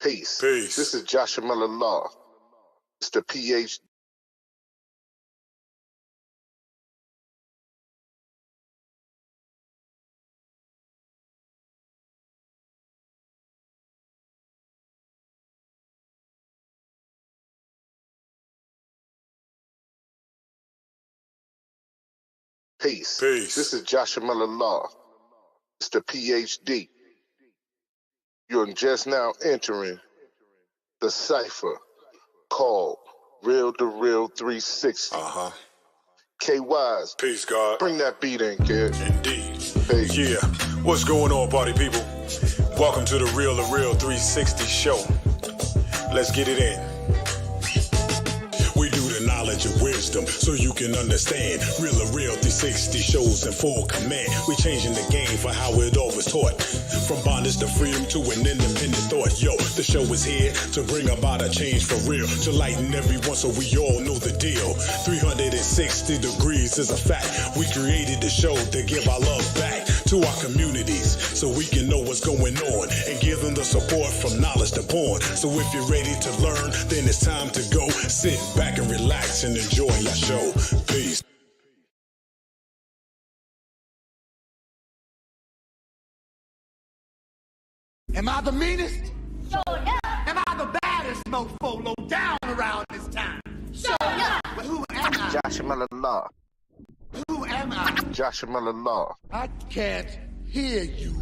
Peace. Peace. This is Joshua Miller Law, Mr. PhD. Peace. Peace. This is Joshua Miller Law, Mr. PhD. You're just now entering the cipher called Real2rel360. K-Wise. Peace, God. Bring that beat in, kid. Indeed. Peace. Yeah. What's going on, party people? Welcome to the Real2rel360 show. Let's get it in. We do the knowledge of wisdom so you can understand. Real2rel360 shows in full command. We changing the game for how it all was taught. From bondage to freedom to an independent thought. Yo, the show is here to bring about a change for real. To lighten everyone so we all know the deal. 360 degrees is a fact. We created the show to give our love back to our communities so we can know what's going on and give them the support from knowledge to porn. So if you're ready to learn, then it's time to go. Sit back and relax and enjoy your show. Peace. Am I the meanest? Sure enough. Am I the baddest mofo low down around this time? Sure enough. But who am I? Joshua Miller Law. Who am I? Joshua Miller Law. I can't hear you.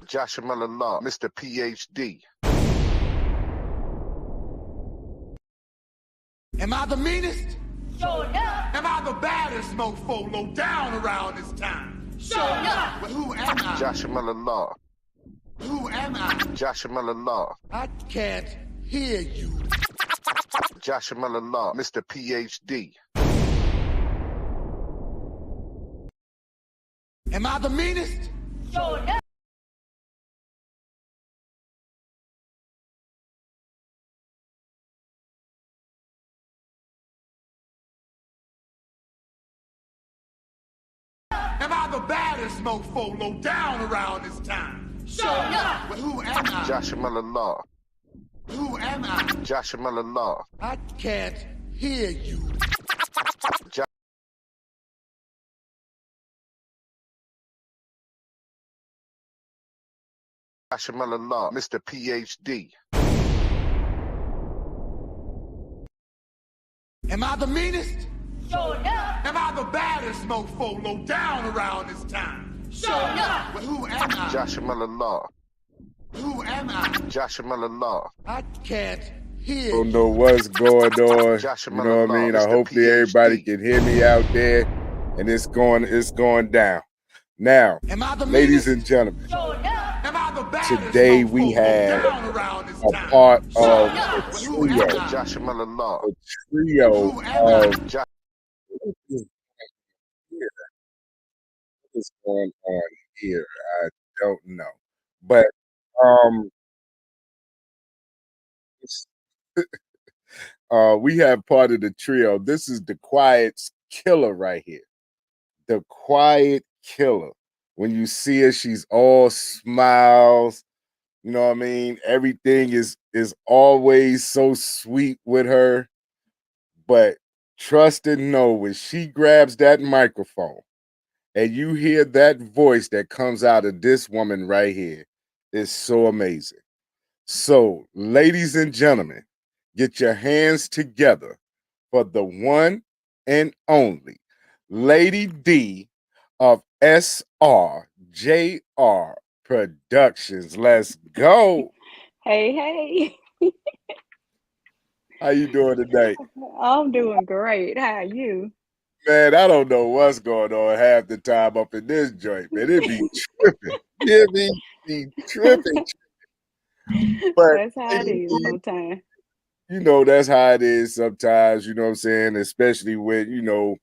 Joshua Miller Law, Mr. PhD. Am I the meanest? Sure enough. Am I the baddest mofo low down around this time? Sure enough. But who am I? Joshua Miller Law. Who am I? Joshua Miller Law. I can't hear you. Joshua Miller Law, Mr. PhD. Am I the meanest? Sure enough. Am I the baddest mofo low down around this time? Sure enough. But who am I? Joshua Miller Law. Who am I? Joshua Miller Law. I can't hear you. Joshua Miller Law, Mr. PhD. Am I the meanest? Sure enough. Am I the baddest mofo low down around this time? Sure enough. But who am I? Joshua Miller Law. Who am I? Joshua Miller Law. I can't hear Don't you. know what's going on. Joshua You know Miller what I mean? Law, I Mr. hopefully everybody PhD. can hear me out there, and it's going down. Now, Am I the ladies meanest? and gentlemen, Sure enough. Am I the baddest today mofo we low have down around this a time? part of enough. a Who am trio, I? Joshua Miller Law. Who am I? of Jo- what is going on here. I don't know, but um, we have part of the trio. This is the quiet killer right here. The quiet killer. When you see her, she's all smiles. You know what I mean? Everything is always so sweet with her. But trust and know when she grabs that microphone and you hear that voice that comes out of this woman right here, it's so amazing. So, ladies and gentlemen, get your hands together for the one and only Lady D of SRJR Productions. Let's go. Hey, How you doing today? I'm doing great. How are you? Man, I don't know what's going on half the time up in this joint, man. It be tripping. It be tripping. But That's how it is sometimes. you know, that's how it is sometimes, you know what I'm saying? Especially when, you know,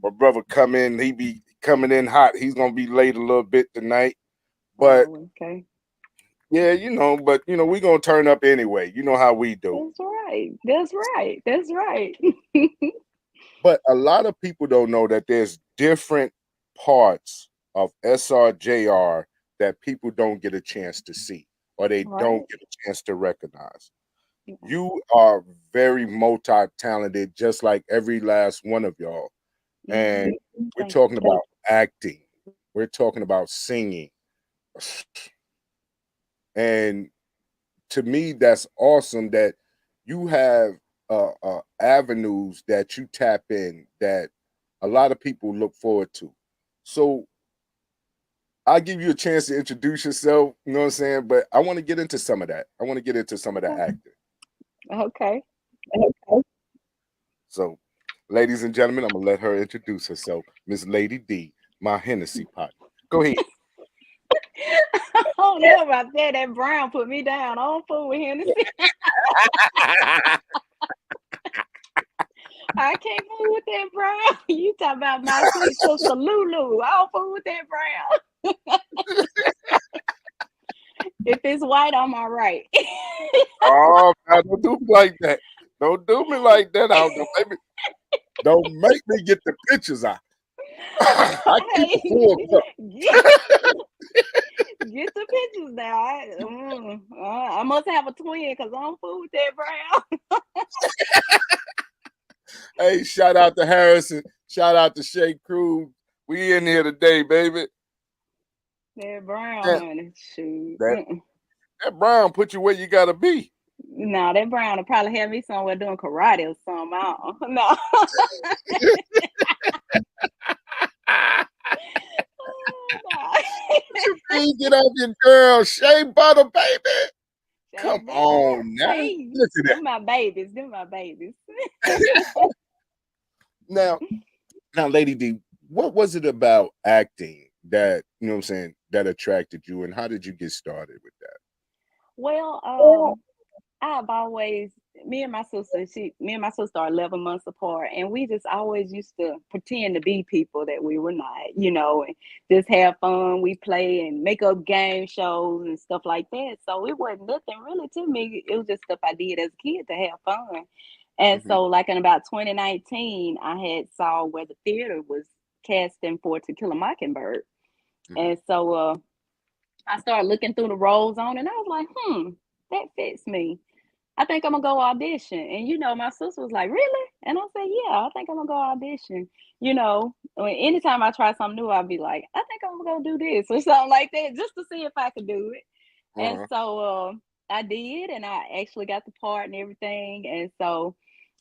my brother come in, he be coming in hot. He's gonna be late a little bit tonight. But Oh, okay. yeah, you know, but you know, we gonna turn up anyway. You know how we do. That's right. That's right. That's right. But a lot of people don't know that there's different parts of SRJR that people don't get a chance to see or they don't Right. get a chance to recognize. Yeah. You are very multi-talented, just like every last one of y'all. And we're Thank you. talking about acting. We're talking about singing. And to me, that's awesome that you have avenues that you tap in that a lot of people look forward to. So I'll give you a chance to introduce yourself, you know what I'm saying? But I want to get into some of that. I want to get into some of the acting. Okay. So, ladies and gentlemen, I'm gonna let her introduce herself, Miss Lady D, my Hennessy pot. Go ahead. I don't know about that. That Brown put me down. I don't fool with Hennessy. I can't fool with that Brown. You talk about my sweet sister Lulu. I don't fool with that Brown. If it's white, I'm all right. Oh, God, don't do me like that. Don't do me like that. Don't make me get the pictures out. I keep a full cup. Get the pictures now. I must have a twin because I don't fool with that Brown. Hey, shout out to Harrison. Shout out to Shay Cruz. We in here today, baby. That Brown, That, honey. Shoot. that Brown put you where you gotta be. No, that Brown will probably have me somewhere doing karate or something. No. You can't get off your girl, Shay Butter, baby. Come Butter. on now. Hey, Listen to them my babies. Them my babies. that. Now, Lady D, what was it about acting that, you know what I'm saying, that attracted you, and how did you get started with that? Well, I've always me and my sister are 11 months apart, and we just always used to pretend to be people that we were not, and just have fun. We play and make up game shows and stuff like that. So it wasn't nothing really to me. It was just stuff I did as a kid to have fun. And so, like in about 2019, I had saw where the theater was casting for To Kill a Mockingbird, and so I started looking through the roles on, and I was like, that fits me. I think I'm gonna go audition. And my sister was like, really? And I said, yeah, I think I'm gonna go audition. Anytime I try something new, I'll be like, I think I'm gonna go do this or something like that, just to see if I could do it. And so I did, and I actually got the part and everything. And so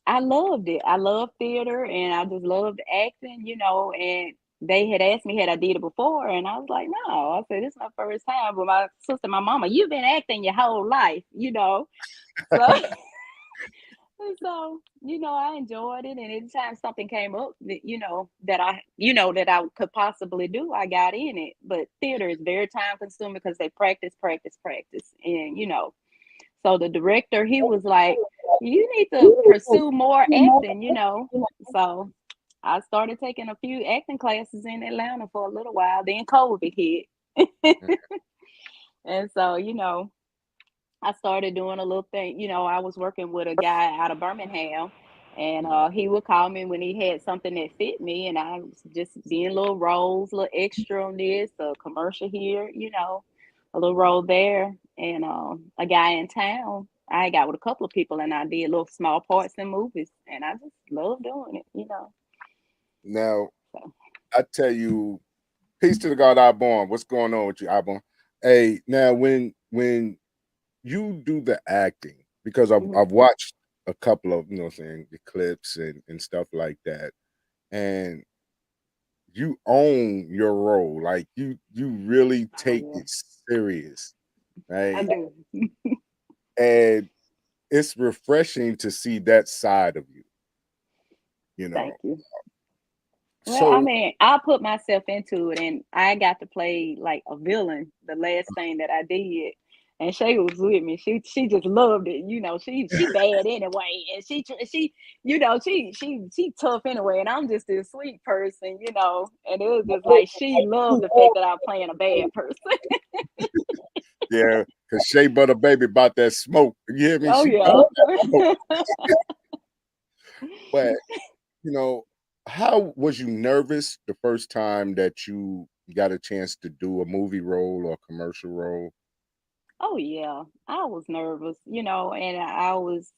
I loved it. I love theater, and I just loved acting, and they had asked me had I did it before, and I was like, no. I said, this is my first time. But my sister, my mama, you've been acting your whole life, So, I enjoyed it, and anytime something came up that I could possibly do, I got in it. But theater is very time consuming because they practice, practice, practice, and so the director, he was like, you need to pursue more acting. So I started taking a few acting classes in Atlanta for a little while. Then COVID hit, and so I started doing a little thing. I was working with a guy out of Birmingham, and he would call me when he had something that fit me, and I was just being little roles, little extra on this, a commercial here, a little role there, and a guy in town. I got with a couple of people, and I did little small parts in movies, and I just love doing it. Now, So. I tell you, peace to the God Ibon. What's going on with you, Ibon? Hey, now when you do the acting, because I've watched a couple of, what I'm saying, the clips and stuff like that, and you own your role. Like you really take it serious, I right? do. And it's refreshing to see that side of you, Thank you. Well, I So mean, I put myself into it, and I got to play like a villain. The last thing that I did, and Shay was with me. She just loved it. She bad anyway, and she tough anyway, and I'm just this sweet person, And it was just like she loved the fact that I'm playing a bad person. yeah, because Shea Butter Baby bought that smoke. You hear me? Oh She yeah. bought that smoke. But how was you nervous the first time that you got a chance to do a movie role or a commercial role? Oh yeah, I was nervous, and I was,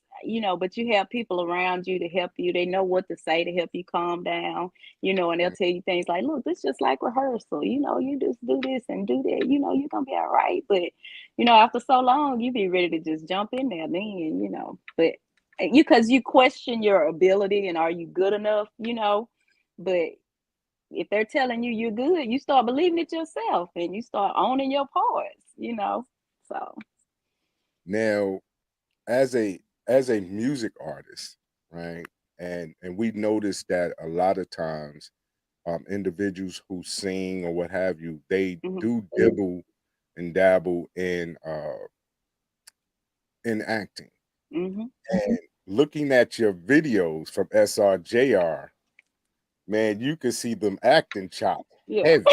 but you have people around you to help you. They know what to say to help you calm down, and they'll Mhm. tell you things like, "Look, this just like rehearsal. You just do this and do that. You're gonna be all right." But after so long, you be ready to just jump in there then, But because you question your ability and are you good enough. But if they're telling you you're good, you start believing it yourself and you start owning your parts. So, Now, as a music artist, right? And we noticed that a lot of times, individuals who sing or what have you, they mhm, do dibble and dabble in acting. mhm, And looking at your videos from SRJR, man, you can see them acting chop yeah. heavy.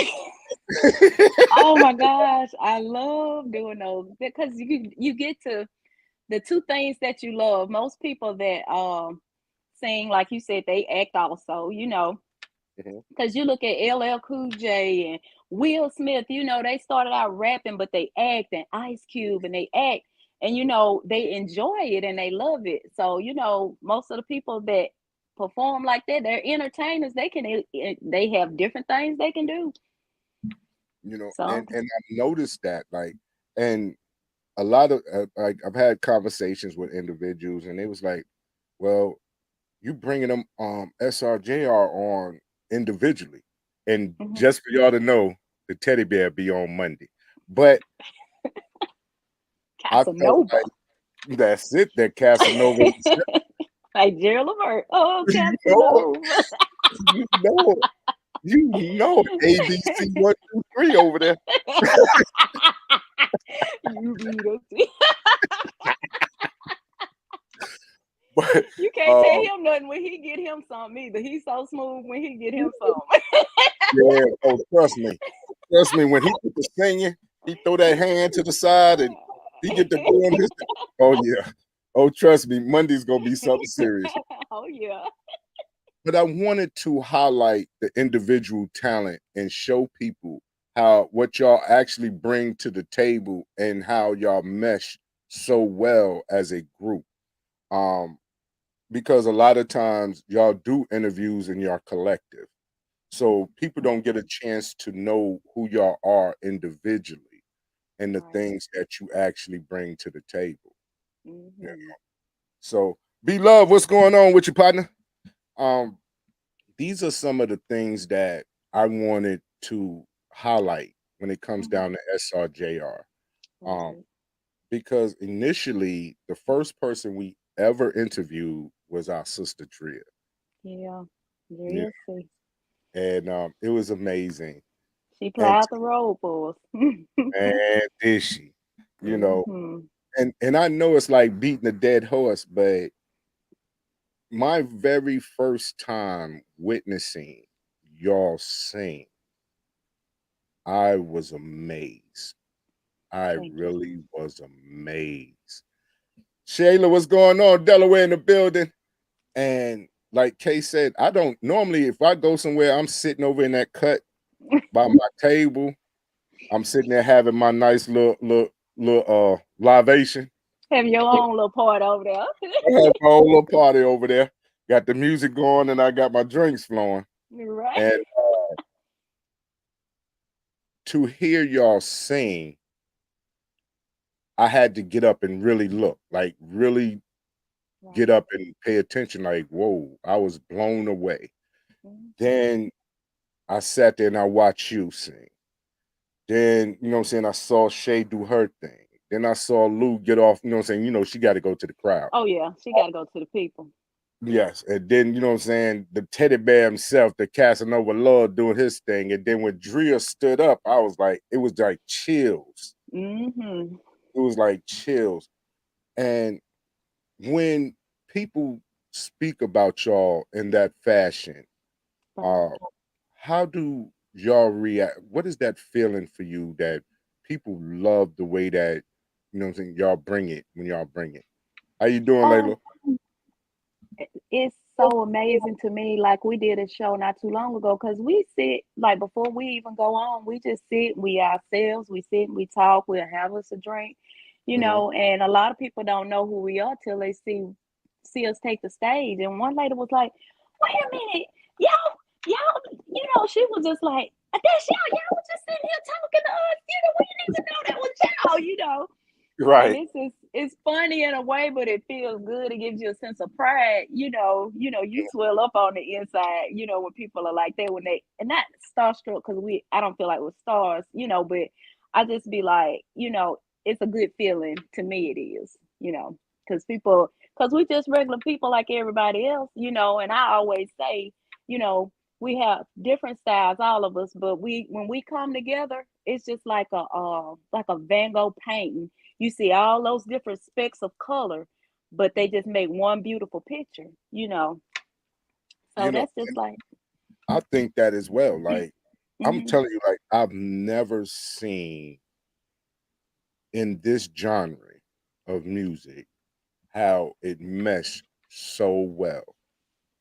Oh my gosh, I love doing those because you get to the two things that you love. Most people that sing, like you said, they act also. Mhm. Because you look at LL Cool J and Will Smith, they started out rapping, but they act, and Ice Cube, and they act, and they enjoy it and they love it. So most of the people that perform like that, they're entertainers. They have different things they can do. So And I noticed that, like, and a lot of like I've had conversations with individuals, and they was like, "Well, you bringing them SRJR on individually, and mhm. just for y'all to know, the teddy bear be on Monday." But I felt Casanova, like that's it. That Casanova, like Gerald Levert. Oh, you know, Casanova. you know, ABC 1, 2, 3 over there. You beat us. But You can't tell um, him nothing when he get him something either. He's so smooth when he get him something. yeah, oh, trust me. When he get to singing, he throw that hand to the side and he get to doing his thing. Oh yeah, oh trust me, Monday's gonna be something serious. Oh yeah. But I wanted to highlight the individual talent and show people how what y'all actually bring to the table and how y'all mesh so well as a group. Um, because a lot of times y'all do interviews in your collective. So people don't get a chance to know who y'all are individually and the Right. things that you actually bring to the table. Yeah. Hmm. So be love, what's going on with you, partner? Um, these are some of the things that I wanted to highlight when it comes Hmm. down to SRJR. Um, Right. because initially the first person we ever interviewed was our sister Tria. Yeah. Yeah. Real see. And it was amazing. She And plowed the road for us. man, did she, you know, Hmm. and I know it's like beating a dead horse, but my very first time witnessing y'all sing, I was amazed. I Thank you. really was amazed. Shayla, what's going on? Delaware in the building. And like Kay said, I don't normally, if I go somewhere, I'm sitting over in that cut by my table. I'm sitting there having my nice little libation. Have your own little part over there. I have my whole little party over there. Got the music going and I got my drinks flowing. Right. And to hear y'all sing, I had to get up and really look, like really get Right. up and pay attention. Like, whoa, I was blown away. Mhm. Then I sat there and I watched you sing. Then, you know what I'm saying, I saw Shay do her thing. Then I saw Lou get off, you know what I'm saying, she got to go to the crowd. Oh yeah, she got to go to the people. Yes, and then you know what I'm saying, the teddy bear himself, the Casanova Lord doing his thing, and then when Drea stood up, I was like, it was like chills. Hmm. It was like chills. And when people speak about y'all in that fashion, uh, Right. how do y'all react? What is that feeling for you that people love the way that you know what I'm saying y'all bring it when y'all bring it? How you doing, Um, Layla? it's so amazing to me. Like we did a show not too long ago because we sit like before we even go on, we just sit, we ourselves, we sit, we talk, we'll have us a drink, you know, and a lot of people don't know who we are till they see us take the stage. And one lady was like, wait a minute, y'all, you know, she was just like, that's y'all was just sitting here talking to us, you know, we didn't even know that was y'all, you know. Right. And it's funny in a way, but it feels good. It gives you a sense of pride. You know, you swell up on the inside, you know, when people are like that, when they and not starstruck because I don't feel like we're stars, you know, but I just be like, you know, it's a good feeling to me. It is, you know, because we just regular people like everybody else, you know, and I always say, you know, we have different styles, all of us, but when we come together, it's just like a Van Gogh painting. You see all those different specks of color, but they just make one beautiful picture, you know. So You know, that's just like I think that as well. Like I'm telling you, like I've never seen in this genre of music how it meshed so well.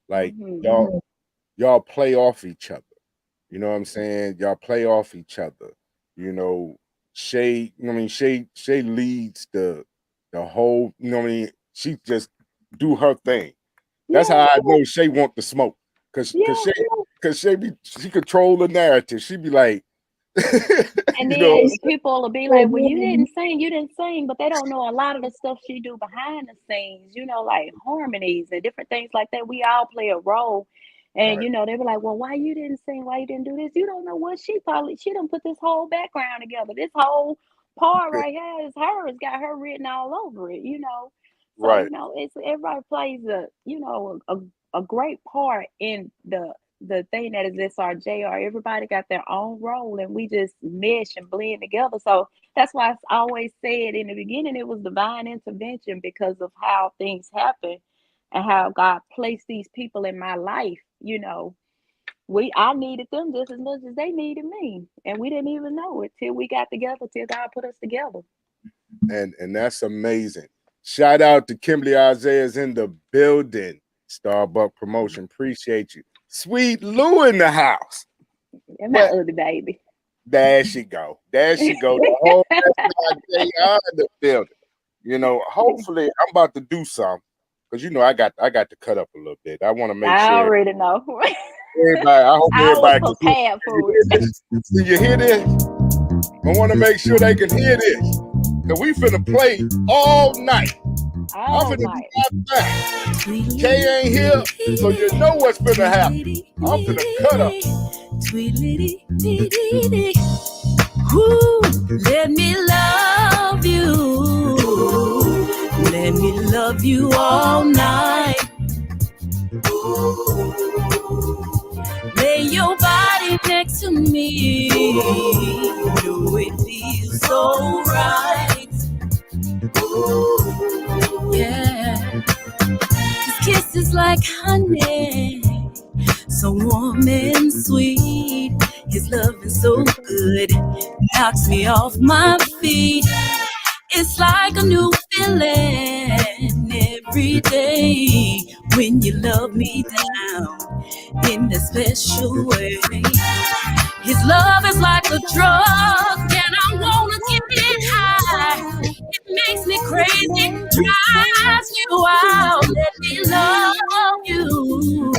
Like y'all play off each other. You know what I'm saying? Y'all play off each other. You know, Shay leads the whole, you know what I mean? She just do her thing. That's how I know Shay want the smoke. Cause she control the narrative. She be like and then people will be like, well, you didn't sing, but they don't know a lot of the stuff she do behind the scenes, you know, like harmonies and different things like that. We all play a role. And you know, they were like, well, why you didn't sing? Why you didn't do this? You don't know what she done put this whole background together. This whole part right here is hers, got her written all over it, you know. So, you know, it's everybody plays a great part in the thing that is SRJR. Everybody got their own role and we just mesh and blend together. So that's why I always said in the beginning it was divine intervention because of how things happen and how God placed these people in my life. You know, I needed them just as much as they needed me. And we didn't even know it till we got together, till God put us together. And that's amazing. Shout out to Kimberly Isaiah's in the building. Starbuck Promotion. Appreciate you. Sweet Lou in the house. And my other baby. There she go. The whole SRJR in the building. You know, hopefully I'm about to do something. Because you know I got to cut up a little bit. I want to make sure. I already know. I hope everybody was prepared for it. Do you hear this? I want to make sure they can hear this. Because we finna play all night. I'm finna do my thing. Kay ain't here, so you know what's finna happen. I'm finna cut up. Ooh, let me love you. Let me love you all night. Lay your body next to me. Know it feels so right. Yeah. His kiss is like honey, so warm and sweet. His love is so good, knocks me off my feet. It's like a new feeling every day when you love me down in a special way. His love is like a drug and I wanna get high. It makes me crazy, drives you wild. Let me love you.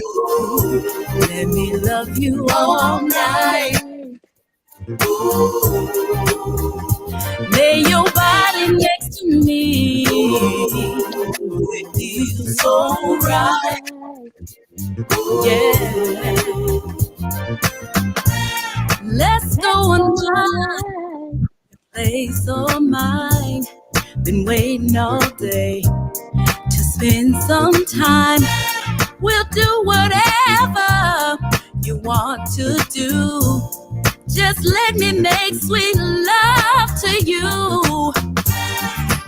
Let me love you all night. Lay your body next to me. It feels so right. Yeah. Let's go and find a place of mine. Been waiting all day to spend some time. We'll do whatever you want to do. Just let me make sweet love to you.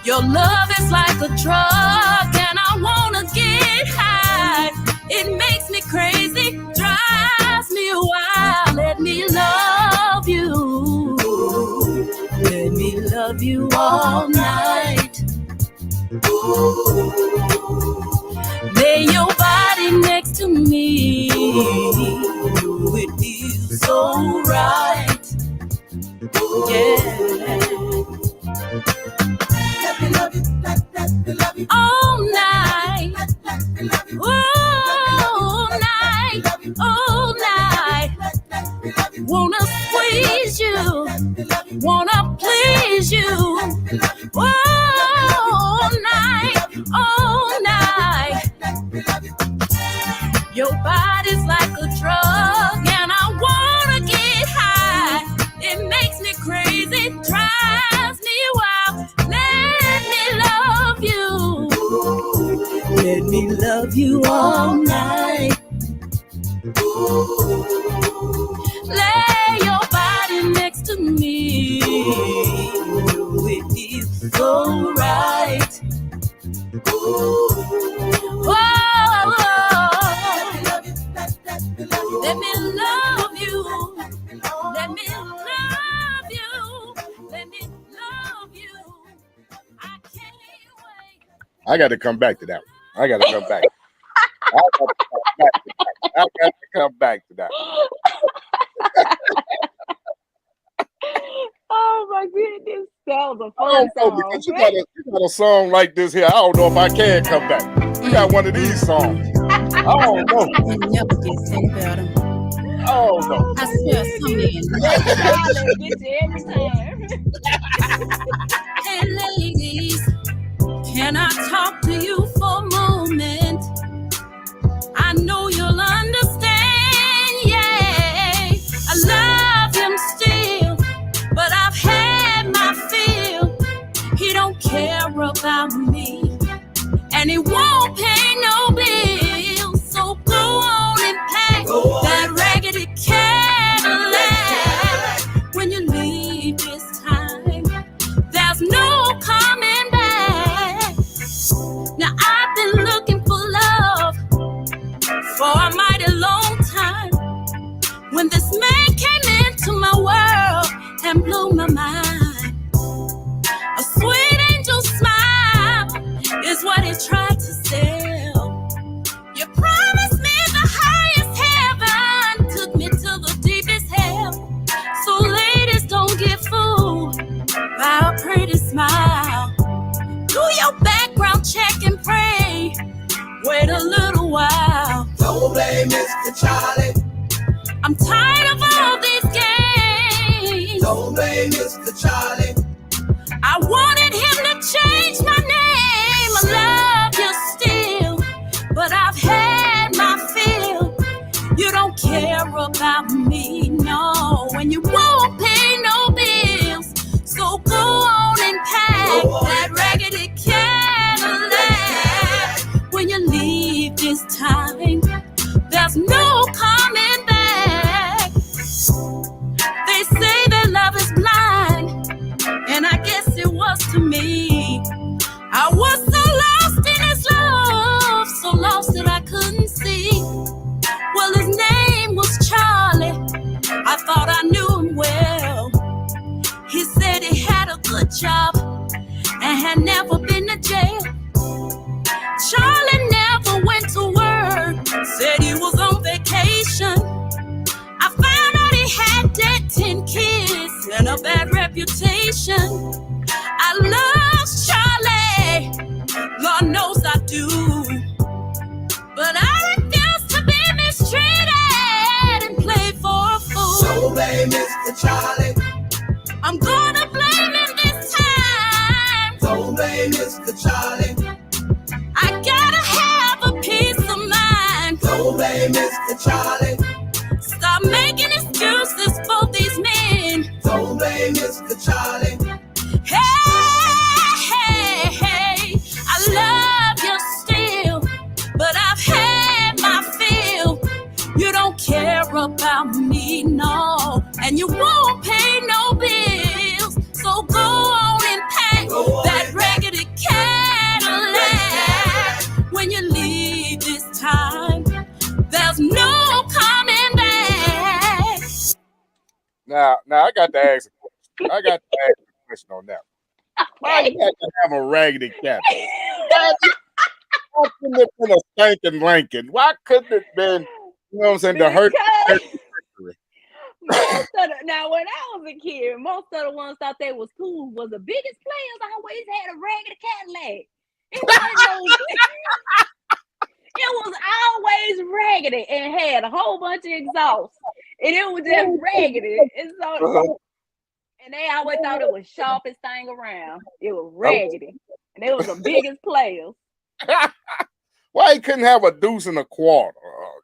Your love is like a drug and I wanna get high. It makes me crazy, drives me wild. Let me love you. Let me love you all night. Lay your body next me. It feels so right. Yeah. Let me love you, let me love you all night. All night, all night. Wanna squeeze you, wanna please you. All night, all night. Your body's like a drug, and I wanna get high. It makes me crazy, drives me wild. Let me love you. Let me love you all night. Lay your body next to me. It feels so right. Whoa. Let me love you. Let me love you. Let me love you. I can't wait. I got to come back to that one. I got to come back. I got to come back to that. Oh my goodness, that was a I fun don't know, song. because you got a song like this here. I don't know if I can come back. You got one of these songs. I don't know. It never gets any better. I don't know. I swear some men. Charlie get you every time. Hey ladies, can I talk to you for a moment? I know you'll understand, yeah. I love him still, but I've had my fill. He don't care about me, and he won't pay no bills. So go on and pack that raggedy Cadillac. When you leave this time, there's no coming back. Now I've been looking for love for a mighty long time. When this man came into my world and blew my mind, a sweet angel smile is what he tried to sell. You promised me the highest heaven, took me to the deepest hell. So ladies, don't get fooled by a pretty smile. Do your background check and pray. Wait a little while. Don't blame Mr. Charlie. I'm tired of all these games. Don't blame Mr. Charlie. I wanted him to change my name. I love you still, but I've had my fill. You don't care about me, no, and you won't pay no bills. So go on and pack that raggedy Cadillac. When you leave this time, there's no coming back. They say that love is blind, and I guess it was to me. I was so lost in his love, so lost that I couldn't see. Well, his name was Charlie. I thought I knew him well. He said he had a good job and had never been to jail. Charlie never went to work, said he was on vacation. I found out he had dead 10 kids and a bad reputation. I love Charlie, Lord knows I do, but I refuse to be mistreated and play for a fool. Don't blame Mr. Charlie. I'm gonna blame him this time. Don't blame Mr. Charlie. I gotta have a peace of mind. Don't blame Mr. Charlie. Stop making excuses for these men. Don't blame Mr. Charlie. Hey, I love you still, but I've had my fill. You don't care about me, no, and you won't pay no bills. So go on and pack that raggedy Cadillac. When you leave this time, there's no coming back. Now I got to ask a question. I got to ask a question on that. Why you have to have a raggedy cat? Why couldn't it been a spanking Lincoln? Why couldn't it been, you know what I'm saying, the hurt? Because most of now when I was a kid, most of the ones thought they was cool was the biggest players always had a raggedy Cadillac. It wasn't no it was always raggedy and had a whole bunch of exhaust. And it was just raggedy. And so and they always thought it was sharpest thing around. It was raggedy. And they was the biggest players. Why he couldn't have a deuce and a quarter?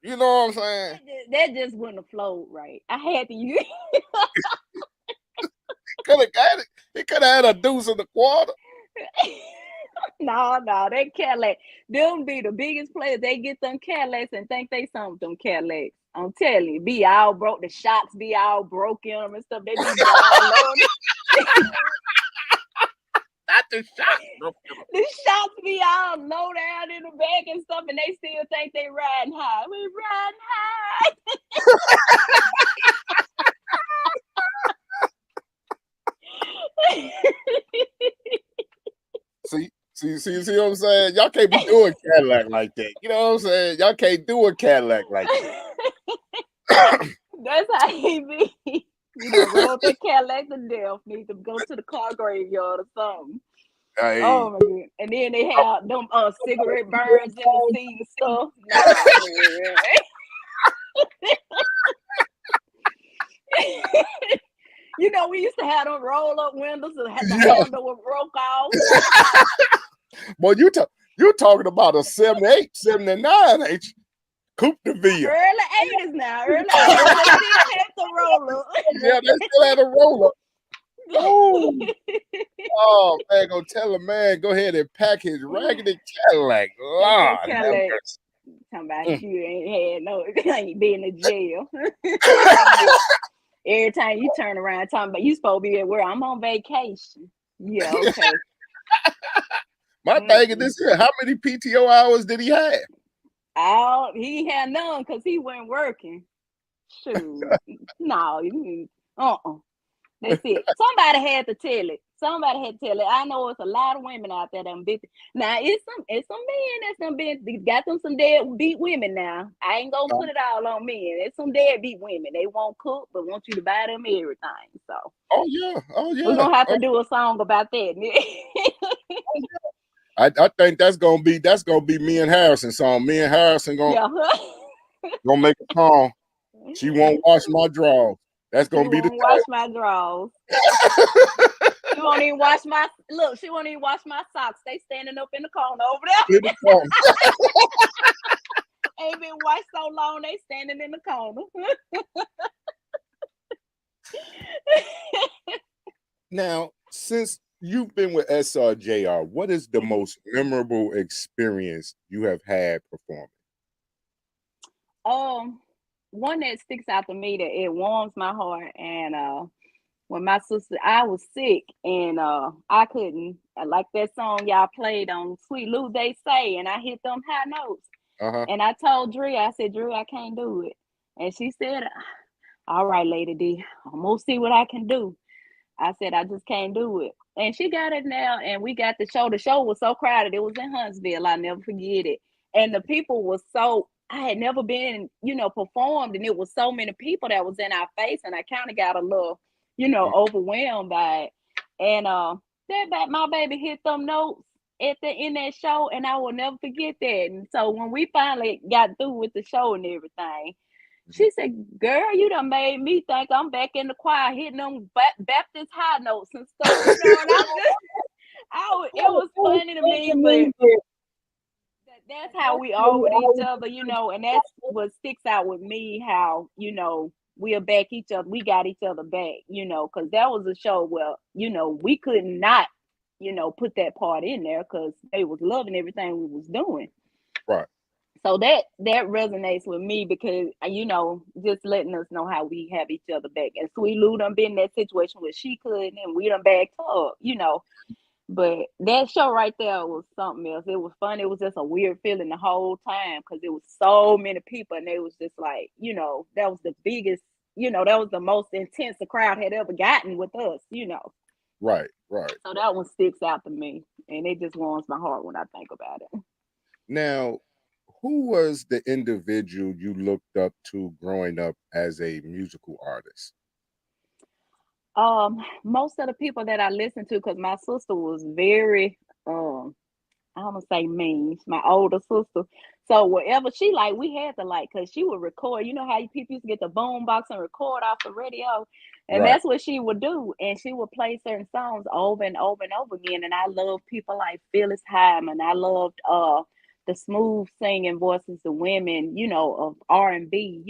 You know what I'm saying? That just wouldn't have flowed right. I had to use Could have got it. He could have had a deuce and a quarter. No, that Cadillac. Them be the biggest players. They get them Cadillacs and think they something with them Cadillacs. I'm telling you, be all broke. The shocks be all broken on them and stuff. They be all low. Not the shocks. The shocks be all low down in the back and stuff, and they still think they riding high. We riding high. See what I'm saying? Y'all can't be doing Cadillac like that. You know what I'm saying? Y'all can't do a Cadillac like that. That's how he be. You know, roll the Cadillac to death. Need to go to the car graveyard or something. Hey. Oh my god! And then they have them cigarette burns in the seat and stuff. Nah, you know, we used to have them roll up windows and had the handle was broke off. Boy, you talking about a 78, 79, ain't you? Coupe de Ville. Early 80s now. Early 80s. They still had the roller. Yeah, they still had a roller. Oh man, go tell him, man, go ahead and pack his raggedy Cadillac. Lord, Cadillac. Talking about you ain't had no, ain't been in jail. Every time you turn around talking about you supposed to be at work, I'm on vacation. Yeah, okay. My thing is this here, how many PTO hours did he have? He ain't had none because he wasn't working. Shoot. No, that's it. Somebody had to tell it. I know it's a lot of women out there that been. Now it's some men that's done been got them some deadbeat women now. I ain't gonna put it all on men. It's some deadbeat women. They won't cook, but want you to buy them everything. So oh yeah. We're gonna have to do a song about that. I think that's gonna be me and Harrison song. Me and Harrison gonna make a song. She won't wash my drawers. That's gonna be the title. Wash my drawers. She won't even wash my She won't even wash my socks. They standing up in the corner over there. Ain't been washed so long. They standing in the corner. Now, since you've been with SRJR, what is the most memorable experience you have had performing? One that sticks out to me that it warms my heart, and when my sister, I was sick and I couldn't, like that song y'all played on Sweet Lou They Say, and I hit them high notes. And I told Drew, I said, Drew, I can't do it. And she said, all right, Lady D, I'm gonna see what I can do. I said, I just can't do it. And she got it now, and we got the show. The show was so crowded. It was in Huntsville. I'll never forget it. And the people were so, I had never been, performed, and it was so many people that was in our face, and I kind of got a little, overwhelmed by it. And my baby hit them notes in that show, and I will never forget that. And so when we finally got through with the show and everything, she said, girl, you done made me think I'm back in the choir hitting them Baptist high notes and stuff. And it was funny to me, but that's how we are with each other, and that's what sticks out with me, how, we'll back each other. We got each other back, because that was a show where, we could not, put that part in there because they was loving everything we was doing. Right. So that resonates with me because, just letting us know how we have each other back. And Sweet Lou done been in that situation where she couldn't, and we done backed her up, But that show right there was something else. It was fun. It was just a weird feeling the whole time because it was so many people, and they was just like, that was the biggest, that was the most intense the crowd had ever gotten with us, Right. So that one sticks out to me, and it just warms my heart when I think about it. Now, who was the individual you looked up to growing up as a musical artist? Most of the people that I listened to, because my sister was very, I don't wanna say mean. My older sister. So whatever she like, we had to like, cause she would record. You know how people used to get the boom box and record off the radio, and Right. that's what she would do. And she would play certain songs over and over and over again. And I loved people like Phyllis Hyman. I loved the smooth singing voices, the women, of R&B.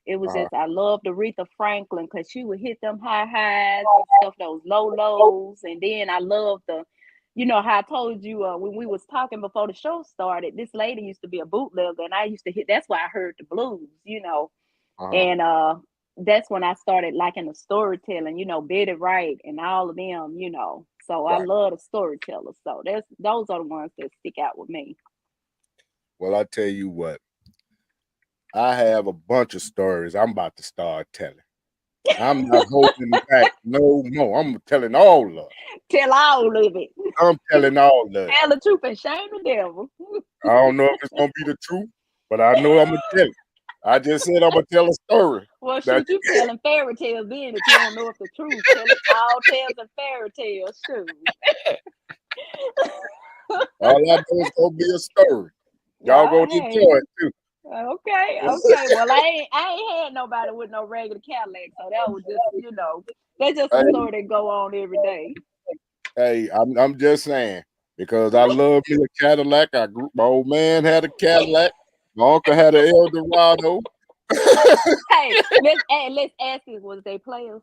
It was Uh-huh. just I loved Aretha Franklin because she would hit them high highs and stuff, those low lows, and then I loved how I told you when we was talking before the show started, this lady used to be a bootlegger, and I used to hit. That's why I heard the blues. Uh-huh. And that's when I started liking the storytelling. Betty Wright and all of them. So I Right. love the storytellers. So those are the ones that stick out with me. Well, I tell you what, I have a bunch of stories I'm about to start telling. I'm not holding back no more. I'm telling all of it. Tell all of it. I'm telling all of it. Tell the truth and shame the devil. I don't know if it's gonna be the truth, but I know I'm gonna tell it. I just said I'm gonna tell a story. Well, That- shoot, you telling fairy tales then if you don't know if the truth. Telling tall tales and fairy tales, shoot. All I know is gonna be a story. Y'all Well, gonna hey. enjoy it too. Okay. Well, I ain't had nobody with no regular Cadillac, so that was just, that's just a Hey. story that go on every day. Hey, I'm just saying because I love me a Cadillac. My old man had a Cadillac. My uncle had an Eldorado. Hey, let's ask this: was they players?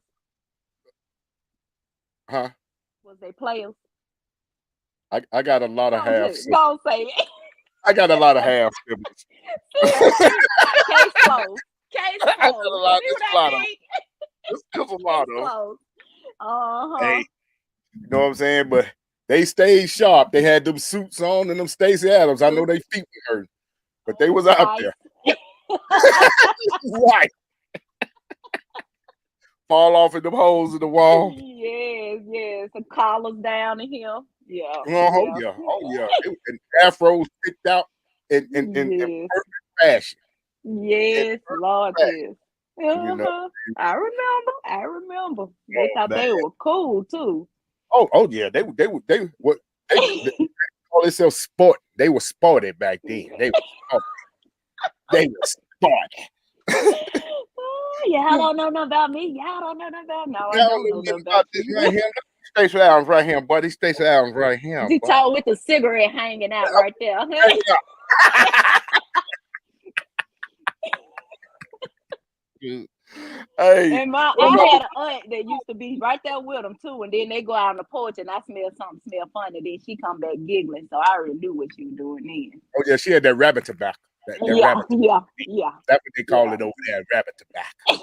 Huh? Was they players? I got a lot of half. Don't say it. I got a lot of half siblings. Case closed. Case I got closed. a lot. See It's what a lot I of. mean? It's a lot Case of. closed. Uh-huh. Hey, you know what I'm saying? But they stayed sharp. They had them suits on and them Stacey Adams. I know they feet were hurt, but they was out Right. there. Right. Fall off in them holes in the wall. Yes. The collars down in here. Yeah. Oh yeah. And afros picked out in Yes. perfect fashion. Yes, Lord, yes. You know. I remember. They thought they were cool too. Oh yeah. They call themselves sport. They were sporty back then. They were sporty. Y'all don't know nothing about me. Y'all don't know nothing about no. I Y'all don't know know nothing about about this you. right here. Stacey Adams right here, buddy. Stacey Adams right here. He boy. talk with the cigarette hanging out right there. Hey, And I had an aunt that used to be right there with them too, and then they go out on the porch and I smell something smell funny. Then she come back giggling, so I already knew what she was doing then. oh yeah, she had that rabbit tobacco. That rabbit tobacco. Yeah. That's what they call it over there, rabbit tobacco.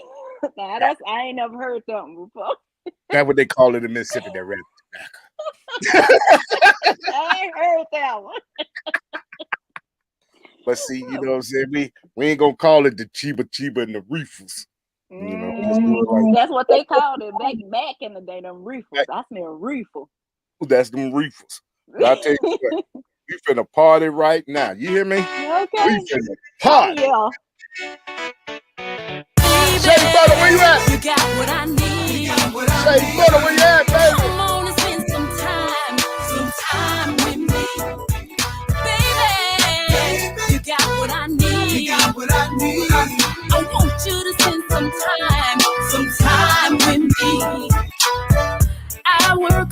Now I ain't never heard something before. That's what they call it in Mississippi, that rabbit tobacco. I ain't heard that one. But see, you know what I'm saying? We ain't gonna call it the Chiba and the reefers. You know, let's do it like That's what they called it back in the day, them reefers. I smell reefer. that's them reefers. But I tell you what, we finna party right now. You hear me? Okay. We finna party. Yeah. Shay Butter, where you at? You got what I need. Shay Butter, where you at, baby? Come on and spend some time with me. Baby, you got what I need. I want you to spend some time with me. I work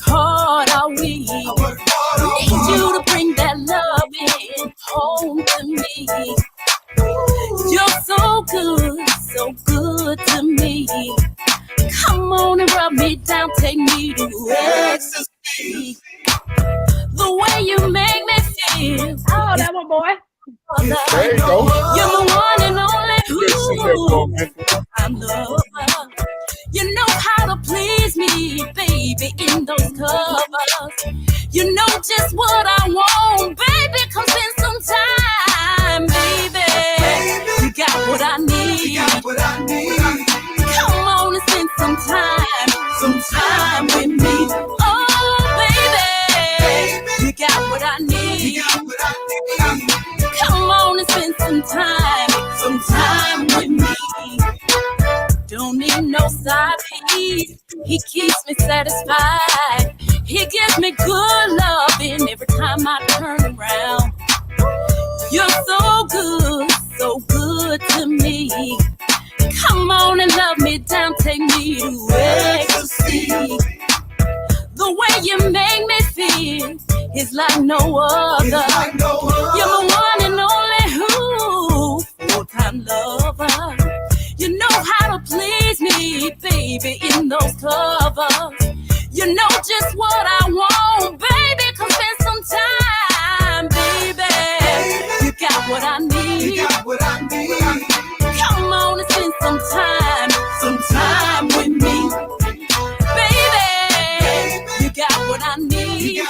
hard all week. Need you to bring that love in home to me. You're so good to me. Come on and rub me down, take me to ecstasy. The way you make me feel. Oh, that one, boy. There you go. You're the one and only. Ooh. I'm the one. You know how to please me, baby, in those covers. You know just what I want, baby. Come spend some time, baby. You got what I need. Come on and spend some time with me. Oh, baby, you got what I need. some time with me. Don't need no side piece. He keeps me satisfied. He gives me good loving every time I turn around. You're so good to me. Come on and love me down, take me to ecstasy. The way you make me feel is like no other. You're the one and only full-time lover. You know how to please me, baby, in those covers. You know just what I want, baby. Come spend some time, baby. You got what I need. Come on and spend some time with me, baby. You got what I need.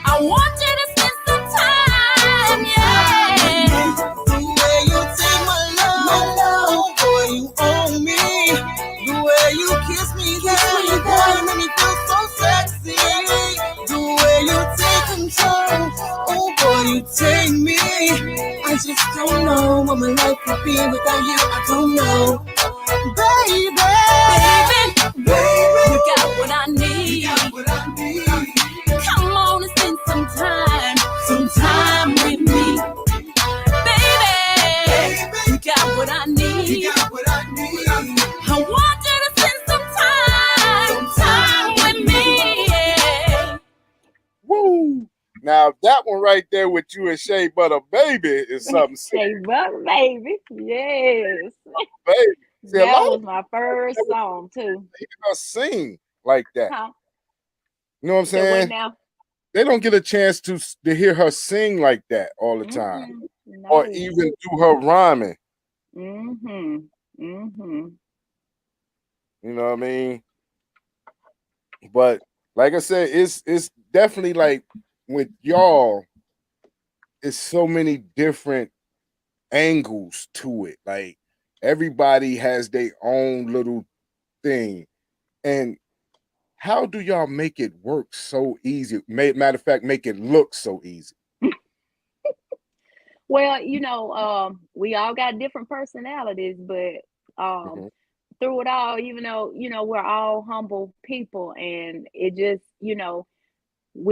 I want you to spend some time, yeah. The way you take my love, boy, you own me. The way you kiss me, boy, you make me feel so sexy. The way you take control, oh boy, you take me. I just don't know what my life would be without you. I don't know, baby. You got what I need. Come on and spend some time with me, baby. You got what I need. I want you to spend some time with me. Yeah. Woo! Now that one right there with you and Shea Butter Baby is something Shea Butter Baby, yes. baby. See, That was my first song too. people sing like that. Huh? You know what I'm So what saying? now? They don't get a chance to hear her sing like that all the time, or No. even do her rhyming. Mm-hmm. You know what I mean? But like I said, it's definitely like with y'all, it's so many different angles to it. Like everybody has their own little thing. And how do y'all make it work so easy? Matter of fact, make it look so easy. Well, we all got different personalities, but Mhm. through it all, even though, we're all humble people, and it just, we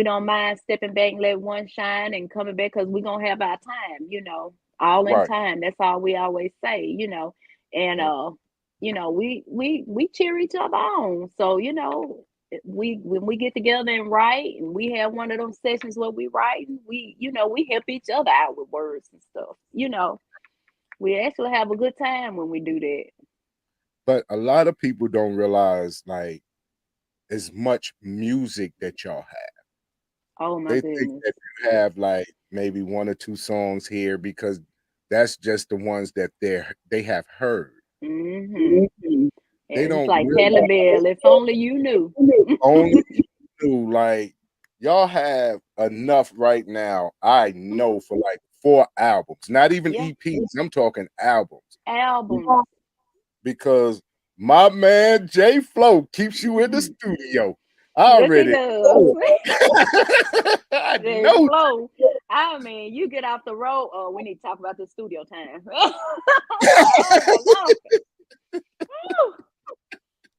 don't mind stepping back and let one shine and coming back because we're gonna have our time, all in Right. time. That's all we always say, and Mhm. we cheer each other on. So, we when we get together and write and we have one of those sessions where we write, we help each other out with words and stuff. We actually have a good time when we do that. But a lot of people don't realize like as much music that y'all have. Oh my They think goodness. that you have like maybe one or two songs here because that's just the ones that they have heard. Mm-hmm. They It's don't like Kelly realize Bell. If only you knew. only you do, like y'all have enough right now. I know for like 4 albums, not even Yeah, EPs. I'm talking albums albums. because my man J Flow keeps you in the studio. I Yes, he already does. know. I Jay know. Flow. I mean, you get off the road. Oh, we need to talk about the studio time.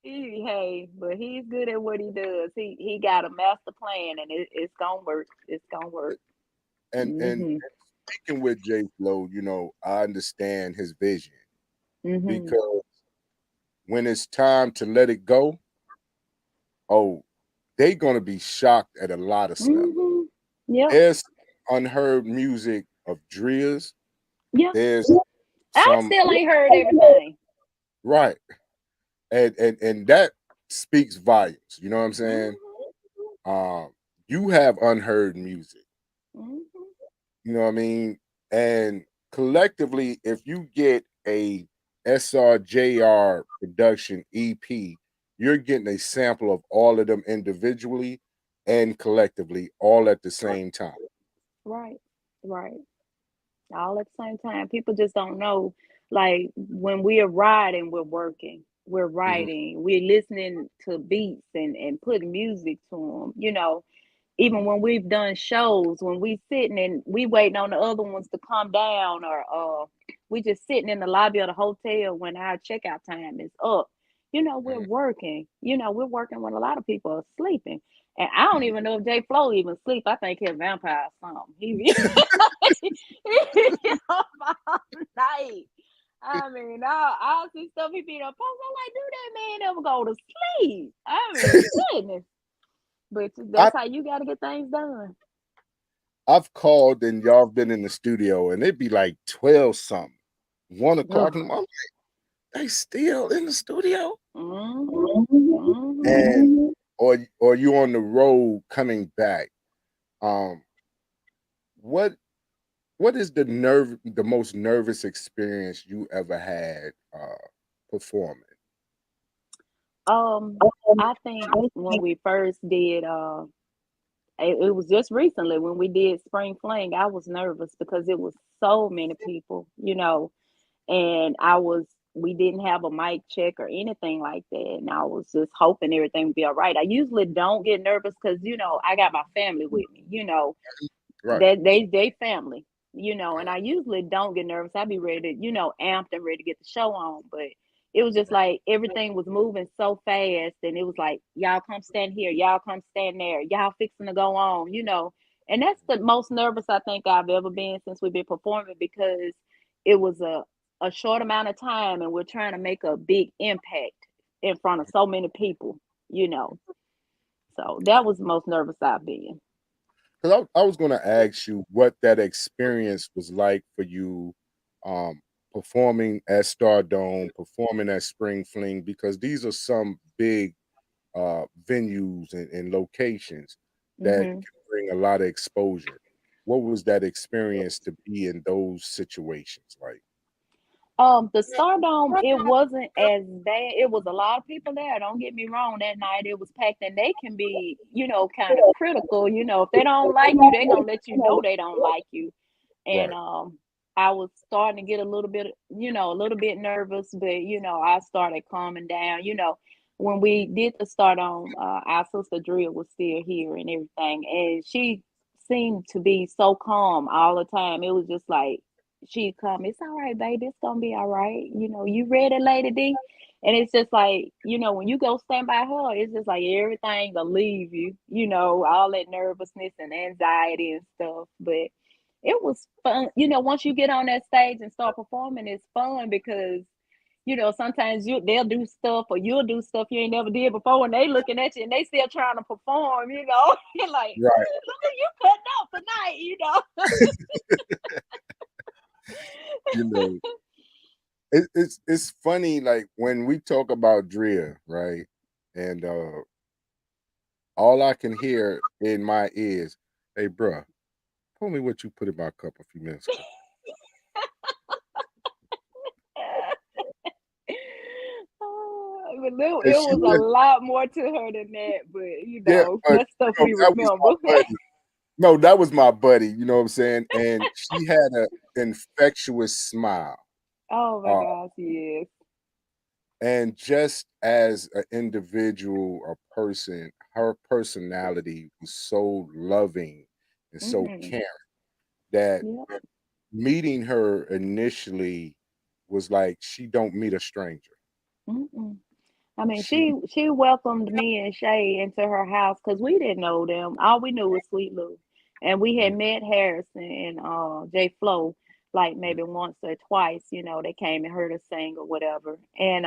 Oh, but he's good at what he does. He got a master plan, and it's gonna work. It's gonna work. And Mm-hmm. speaking with J Flow, I understand his vision Mm-hmm. because when it's time to let it go, oh, they gonna be shocked at a lot of stuff. Mm-hmm. Yep. There's unheard music of Dria's. Yep. There's I some still ain't heard everything. right, and that speaks volumes. You know what I'm saying? Mm-hmm. You have unheard music. Mm-hmm. You know what I mean? And collectively, if you get a SRJR production EP, you're getting a sample of all of them individually and collectively, all at the same time. Right. Right. All at the same time. People just don't know. Like when we're riding, we're working, we're Mhm. writing, we're listening to beats and putting music to them. even when we've done shows, when we sitting and we waiting on the other ones to come down, or we just sitting in the lobby of the hotel when our checkout time is up. We're Mm, working. We're working when a lot of people are sleeping. And I don't even know if Jay Flo even sleep. I think he's a vampire or something. He up all night. I mean, I see stuff he be up post. I'm like, do that man ever go to sleep? I mean, goodness. But I that's how you got to get things done. I've called and y'all been in the studio and it'd be like 12 something, 1 o'clock Ugh. in the morning. They still in the studio, Mm-hmm. and or you on the road coming back. Um, what what is the most nervous experience you ever had performing? I think when we first did, it was just recently when we did Spring Fling. I was nervous because it was so many people, and we didn't have a mic check or anything like that, and I was just hoping everything would be all right. I usually don't get nervous because I got my family with me, Right. that they family, and I usually don't get nervous. I be ready to, amped and ready to get the show on. But it was just like everything was moving so fast, and it was like, y'all come stand here, y'all come stand there, y'all fixing to go on, and that's the most nervous I think I've ever been since we've been performing, because it was a short amount of time and we're trying to make a big impact in front of so many people, you know. So that was the most nervous I've been. Because I was going to ask you what that experience was like for you, um, performing at Stardome, performing at Spring Fling, because these are some big venues and locations that Hmm. can bring a lot of exposure. What was that experience to be in those situations like? The Stardome, it wasn't as bad. It was a lot of people there. Don't get me wrong. That night it was packed, and they can be, kind of critical. If they don't like you, they're gonna let you know they don't like you. And Right. I was starting to get a little bit nervous, but I started calming down. When we did the Stardome, our sister Drea was still here and everything, and she seemed to be so calm all the time. It was just like she'd come, it's all right, baby, it's gonna be all right. You ready, Lady D? And it's just like, when you go stand by her, it's just like everything will leave you, all that nervousness and anxiety and stuff. But it was fun. Once you get on that stage and start performing, it's fun because sometimes they'll do stuff or you'll do stuff you ain't never did before, and they looking at you and they still trying to perform, and like, Right. look at you cutting out tonight. You know, it's funny, like when we talk about Drea, right? And all I can hear in my ears, hey bruh, tell me what you put in my cup a few minutes ago. But it And she was a was, lot more to her than that, but yeah, but that's stuff we that was my remember. buddy. No, that was my buddy, you know what I'm saying? And she had an infectious smile. Oh my Uh, gosh, yes. and just as an individual, a person, her personality was so loving and so Hmm. caring that Yep. meeting her initially was like she don't meet a stranger. Mm-mm. I mean, She she welcomed me and Shay into her house because we didn't know them. All we knew was Sweet Lou, and we had met Harrison and Jay Flo like maybe once or twice. They came and heard us sing or whatever. And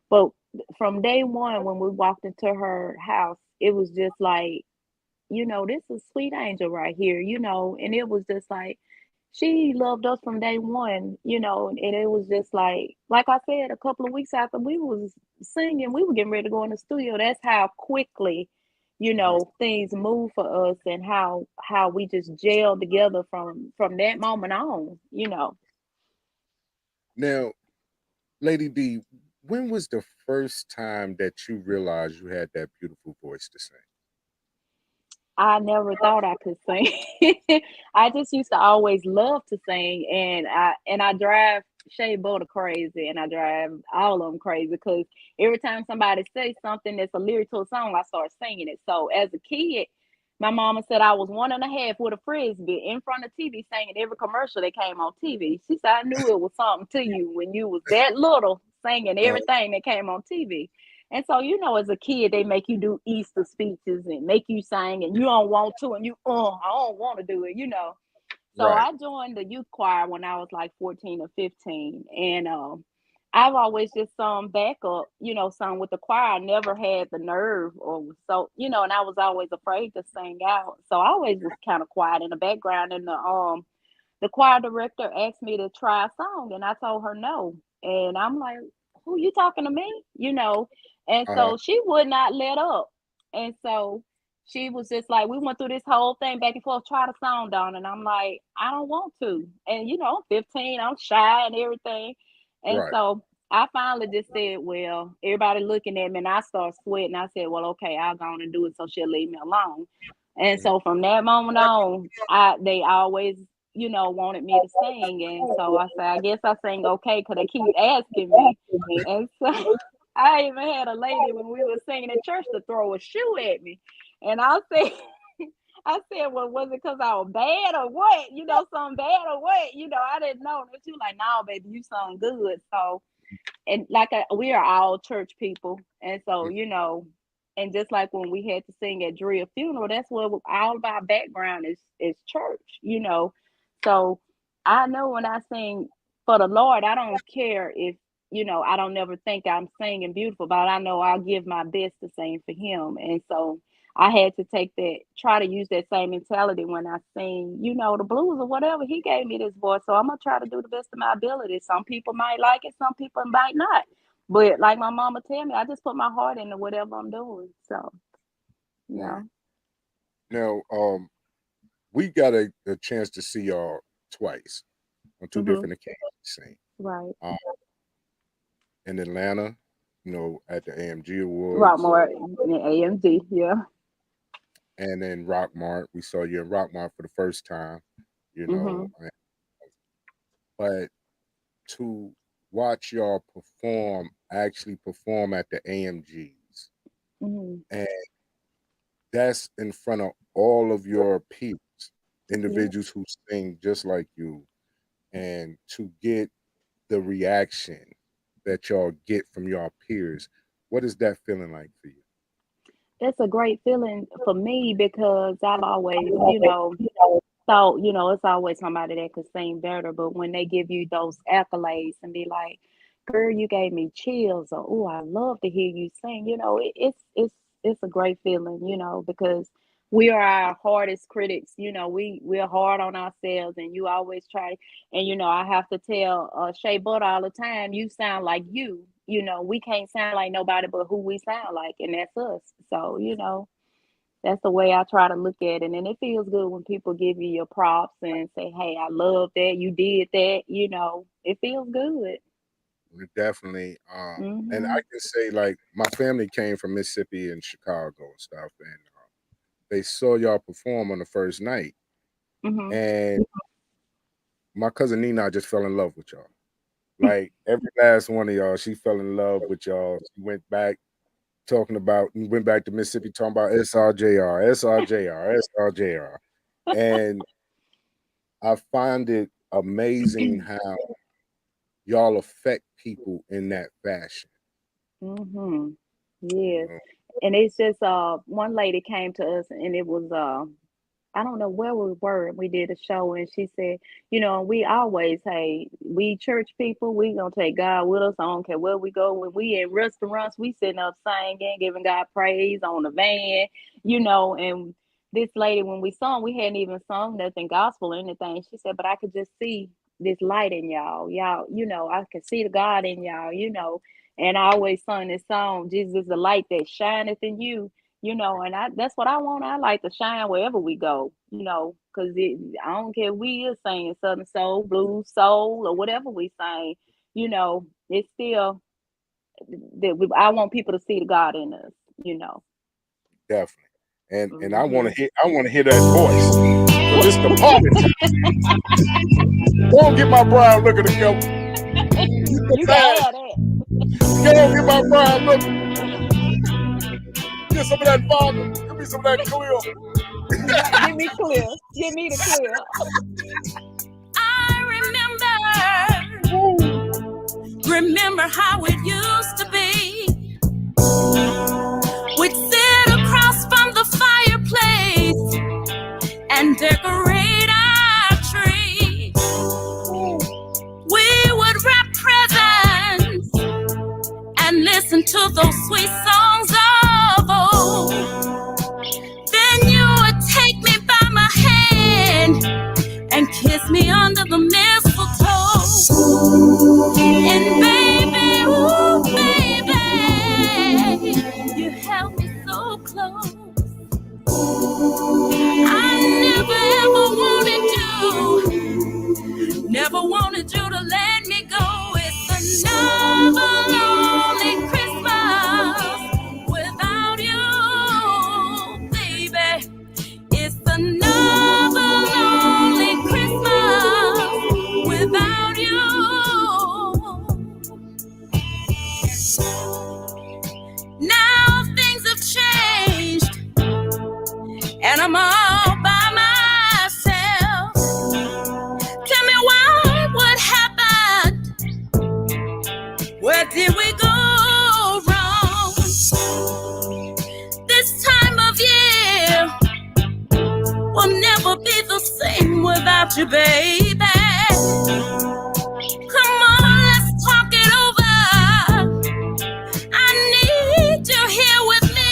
but from day one when we walked into her house, it was just like, this is Sweet Angel right here. And it was just like she loved us from day one, and it was just like I said, a couple of weeks after we was singing, we were getting ready to go in the studio. That's how quickly, Mhm. things move for us, and how we just gelled together from that moment on. Now, Lady D, when was the first time that you realized you had that beautiful voice to sing? I never thought I could sing. I just used to always love to sing, and I drive Shea Butter crazy, and I drive all of them crazy because every time somebody says something that's a lyric to a song, I start singing it. So as a kid, my mama said I was 1.5 with a frisbee in front of TV singing every commercial that came on TV. She said I knew it was something to you when you was that little singing everything that came on TV. And so, you know, as a kid, they make you do Easter speeches and make you sing, and you don't want to, and I don't want to do it, you know. So Right. I joined the youth choir when I was like 14 or 15. And I've always just sung backup, you know, sung with the choir. I never had the nerve or was so, you know, and I was always afraid to sing out. So I always was kind of quiet in the background. And the choir director asked me to try a song, and I told her no. And I'm like, who you talking to me? You know? And so she would not let up. And so she was just like, we went through this whole thing back and forth, try the song down. And I'm like, I don't want to. And, you know, I'm 15, I'm shy and everything. And Right. so I finally just said, well, everybody looking at me, and I started sweating. I said, well, okay, I'll go on and do it so she'll leave me alone. And so from that moment on, they always, you know, wanted me to sing. And so I said, I guess I sing okay because they keep asking me. And so I even had a lady when we were singing in church to throw a shoe at me. And I said, well, was it because I was bad or what? You know, something bad or what? You know, I didn't know. But she was like, no, baby, you sound good. So, and like we are all church people. And so, you know, and just like when we had to sing at Real funeral, that's what all of our background is church, you know. So I know when I sing for the Lord, I don't care if, you know, I don't never think I'm singing beautiful, but I know I'll give my best to sing for him. And so I had to try to use that same mentality when I sing, you know, the blues or whatever. He gave me this voice, so I'm gonna try to do the best of my ability. Some people might like it, some people might not. But like my mama tell me, I just put my heart into whatever I'm doing. So, yeah. Now, we got a chance to see y'all twice on 2 different occasions. Right. In Atlanta, you know, at the AMG Awards. Rockmart in AMG, yeah. And then Rockmart, we saw you in Rockmart for the first time, you know. But to watch y'all actually perform at the AMGs, and that's in front of all of your peers, individuals who sing just like you, and to get the reaction that y'all get from your peers, what is that feeling like for you? It's a great feeling for me because I've always, you know, thought, you know, it's always somebody that could sing better. But when they give you those accolades and be like, girl, you gave me chills, or oh, I love to hear you sing, you know, it's a great feeling, you know, because we are our hardest critics. You know, we're hard on ourselves, and you always try. And you know, I have to tell Shea Butter all the time, you sound like you. You know, we can't sound like nobody but who we sound like, and that's us. So, you know, that's the way I try to look at it. And it feels good when people give you your props and say, hey, I love that, you did that. You know, it feels good. Definitely. And I can say, like, my family came from Mississippi and Chicago and stuff, and they saw y'all perform on the first night. And my cousin Nina just fell in love with y'all. Like, every last one of y'all, she fell in love with y'all. She went back to Mississippi talking about SRJR. And I find it amazing how y'all affect people in that fashion. Yes. And it's just one lady came to us, and it was I don't know where we were. We did a show, and she said, you know, we always, hey, we church people, we gonna take God with us. I don't care where we go. When we in restaurants, we sitting up singing, giving God praise on the van, you know. And this lady, when we sung, we hadn't even sung nothing gospel or anything. She said, but I could just see this light in y'all, you know, I could see the God in y'all, you know. And I always sung this song, Jesus is the light that shineth in you. You know, and that's what I want. I like to shine wherever we go, you know, because I don't care if we is singing Southern Soul, Blues, Soul, or whatever we sing, you know, it's still that I want people to see the God in us, you know. Definitely. And I want to hear that voice. So this the party time. Go and get my brown look at the go. You can have that. Go and get my brown look. Get some of that father. Give me some of that clear. Give me clear. Give me the clear. I remember how it used to be. We'd sit across from the fireplace and decorate our tree. We would wrap presents and listen to those sweet songs of old. Then you would take me by my hand and kiss me under the mistletoe. And baby, ooh, baby, you held me so close. I never wanted you to let me go. It's another lonely Christmas without you, baby. It's another lonely Christmas without you. Now things have changed, and I'm all by myself. Tell me why, what happened? Where did we go wrong? This time of year will never be the same without you, baby. Come on, let's talk it over. I need you here with me.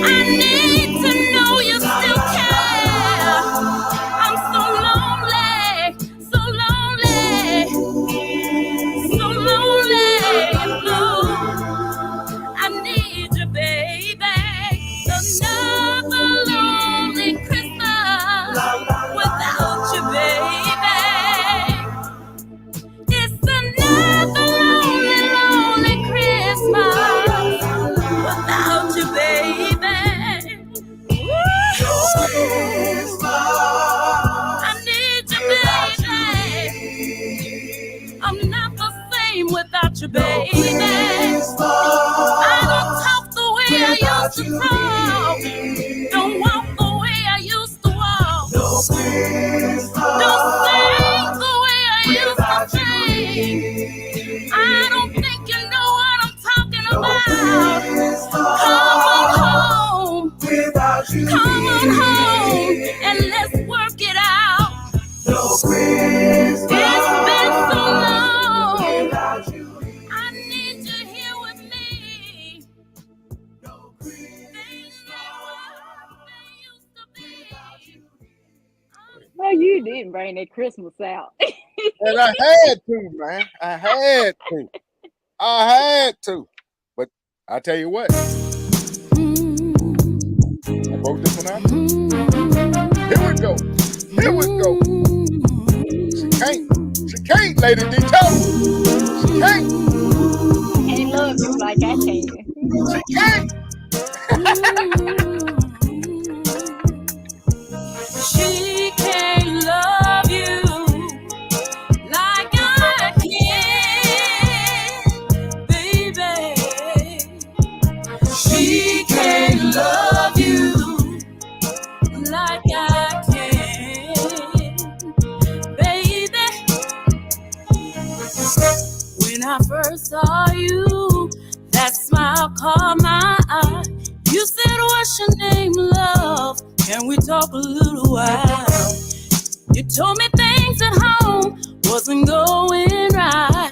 I need to know you still care. I'm so lonely, so lonely, so lonely and blue. I need you, baby. Another lonely Christmas without you, baby. It's another lonely, lonely Christmas without you, baby. I need you, baby. I'm not the same without you, baby. I don't talk the way I used to talk. Don't walk the way I used to walk. Don't sing the way I used to sing. I don't think you know what I'm talking about. Come on home. Come on home and let's work it out. It's been so long. I need you here with me. Things ain't what they used to be. No, you didn't bring that Christmas out. And I had to, man. I had to. But I tell you what. I broke this one out. Here we go. She can't, Lady Dito. She can't. Can't love you like I can. She can't. She can't love you like I can, baby. She can't love you like I can, baby. When I first saw you, that smile caught my eye. You said, what's your name, love? Can we talk a little while? You told me things at home wasn't going right.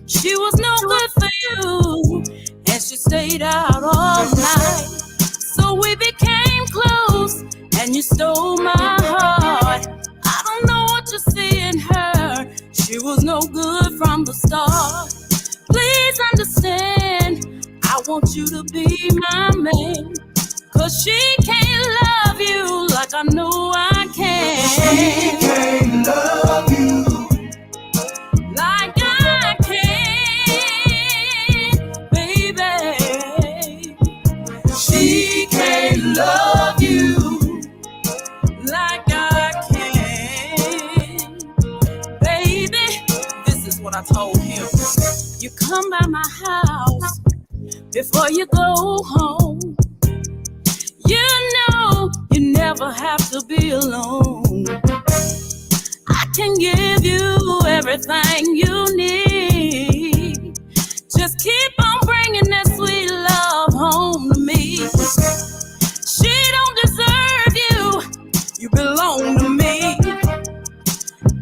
She was no good for you, and she stayed out all night. So we became close, and you stole my heart. I don't know what you see in her. She was no good from the start. Please understand, I want you to be my man. 'Cause she can't love you like I know I can. She can't love you like I can, baby. She can't love you like I can, baby. This is what I told him. You come by my house before you go home. You know never have to be alone. I can give you everything you need. Just keep on bringing that sweet love home to me. She don't deserve you, you belong to me.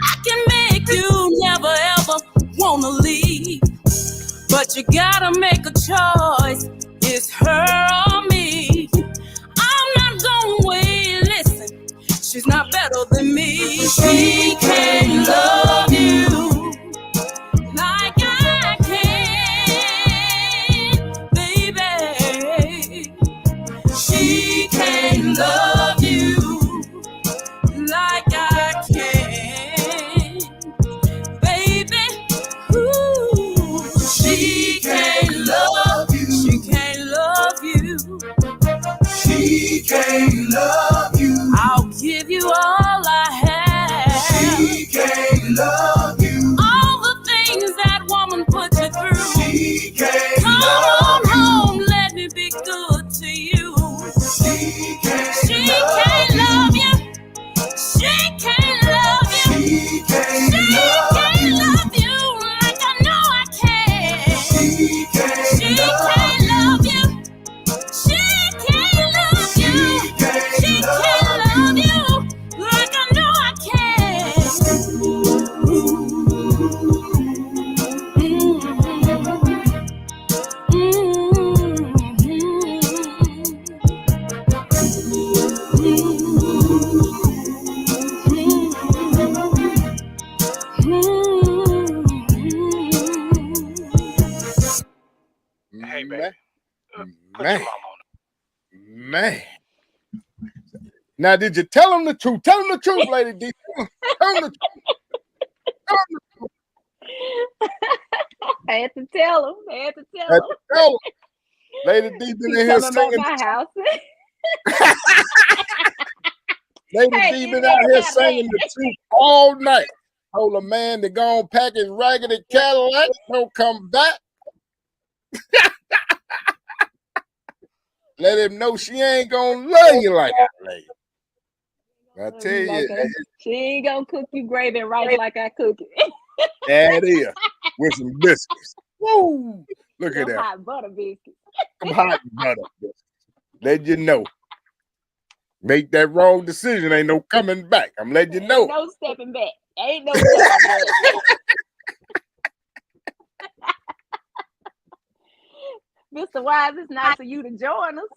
I can make you never ever wanna leave, but you gotta make a choice, it's her or me. I'm not gonna wait, listen, she's not better than me. She can't love you like I can, baby. She can't love you like I can, baby. Ooh, she can't love you. She can't love you. She can't love you. I'll give you all I have. She can't love you. All the things that woman put you through. She can't love you. Come on home, let me be good to you. She can't love you. She can't love you. She can't love you like I know I can. She can't love you. She can't love you. She can't love you like I know I Hey, baby. Put Man. your mom on it. Man. Now, did you tell him the truth? Tell him the truth, Lady D. Tell him the truth. Tell him the truth. I had to tell him. Had to tell him. Lady D been in here Coming singing. by my house. Lady Hey, D you been know out here about singing that. the truth all night. Told a man to go and pack his raggedy Cadillac. Don't come back. Let him know she ain't gonna love you like that, lady. I tell you, Like she ain't gonna cook you gravy and rice like I cook it. that is with some biscuits. Woo! Look at Them that. hot butter biscuits. Some hot butter biscuits. Let you know. Make that wrong decision. Ain't no coming back. I'm letting you know. Ain't no stepping back. Ain't no stepping back. Mr. Wise, it's nice of you to join us.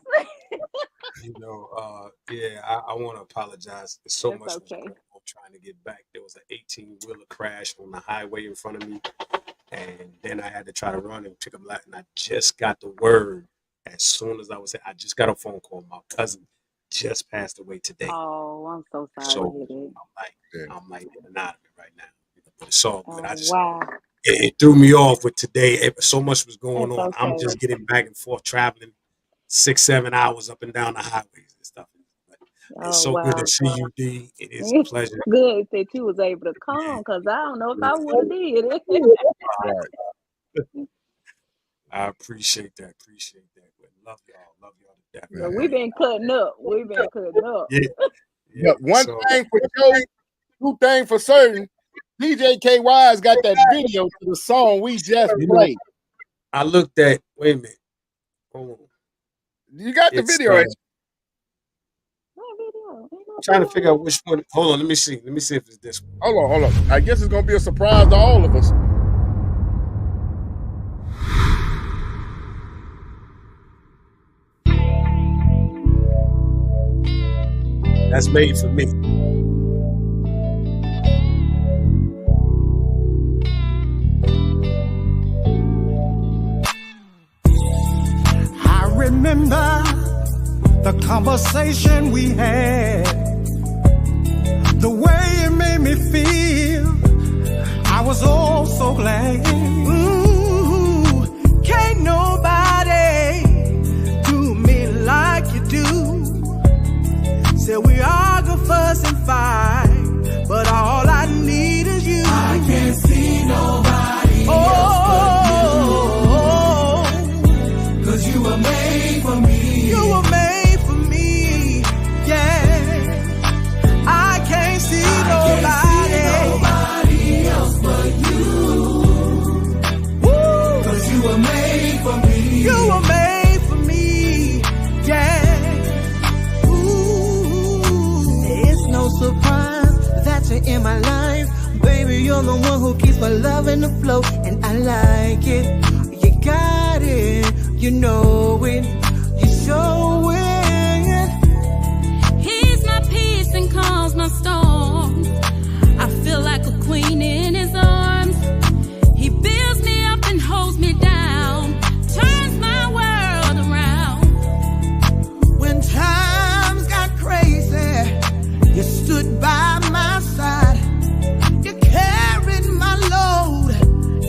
You know, I want to apologize. There's so That's much was okay. going on trying to get back. There was an 18-wheeler crash on the highway in front of me, and then I had to try to run and pick up light. And I just got the word as soon as I just got a phone call. My cousin just passed away today. Oh, I'm so sorry So to hear that. I'm like in and out of it right now. But it's all good. I just Wow. it threw me off with today. So much was going That's on. okay. I'm just getting back and forth, traveling 6-7 hours up and down the highways and stuff. But it's so good to see you, D. It is a pleasure. Good that you was able to come, because I don't know if I would have did it. Right. I appreciate that. But love y'all to death. But we've been cutting up. But one thing for sure, two things for certain. DJ KY's got that video to the song we just played. I looked at. Wait a minute. Hold on. You got the video. What I'm video? trying to figure out which one. Hold on. Let me see. Let me see if it's this one. Hold on. I guess it's gonna be a surprise to all of us. That's made for me. I remember the conversation we had, the way it made me feel. I was oh so glad. Ooh, can't nobody do me like you do. Say we argue, fuss, and fight, but all I need is you. I can't see nobody else. You were made for me. You were made for me. Yeah. you're the one who keeps my love in the flow, and I like it. You got it, you know it, you show it. He's my peace and calms my storm. I feel like a queen in his arms. He builds me up and holds me down, turns my world around. When times got crazy, you stood by my side. You carried my load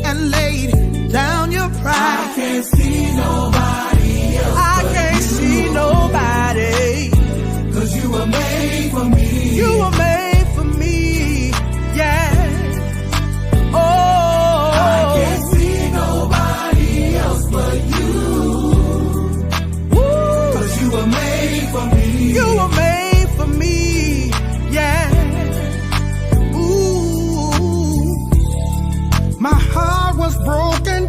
and laid down your pride. I can't see nobody else. I can't see nobody. 'Cause you were made for me. You were made for me. Yeah. Oh, I can't see nobody else but you. Woo. 'Cause you were made for me. You were made for me. Yeah. Ooh. My heart was broken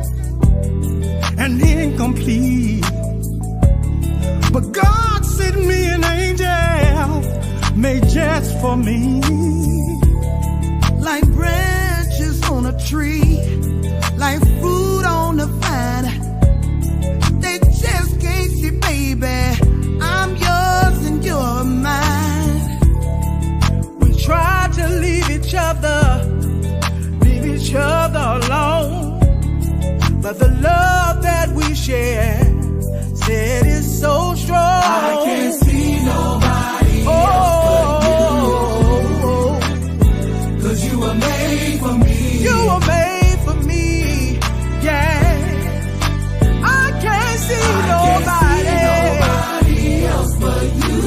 and incomplete, but God sent me an angel made just for me. Like branches on a tree, like fruit on the vine. They just can't see, baby, I'm yours and you're mine. We tried to leave each other alone, but the love that we share said it's so strong. I can't see nobody else but you. 'Cause you were made for me. You were made for me. Yeah. I can't see nobody else but you.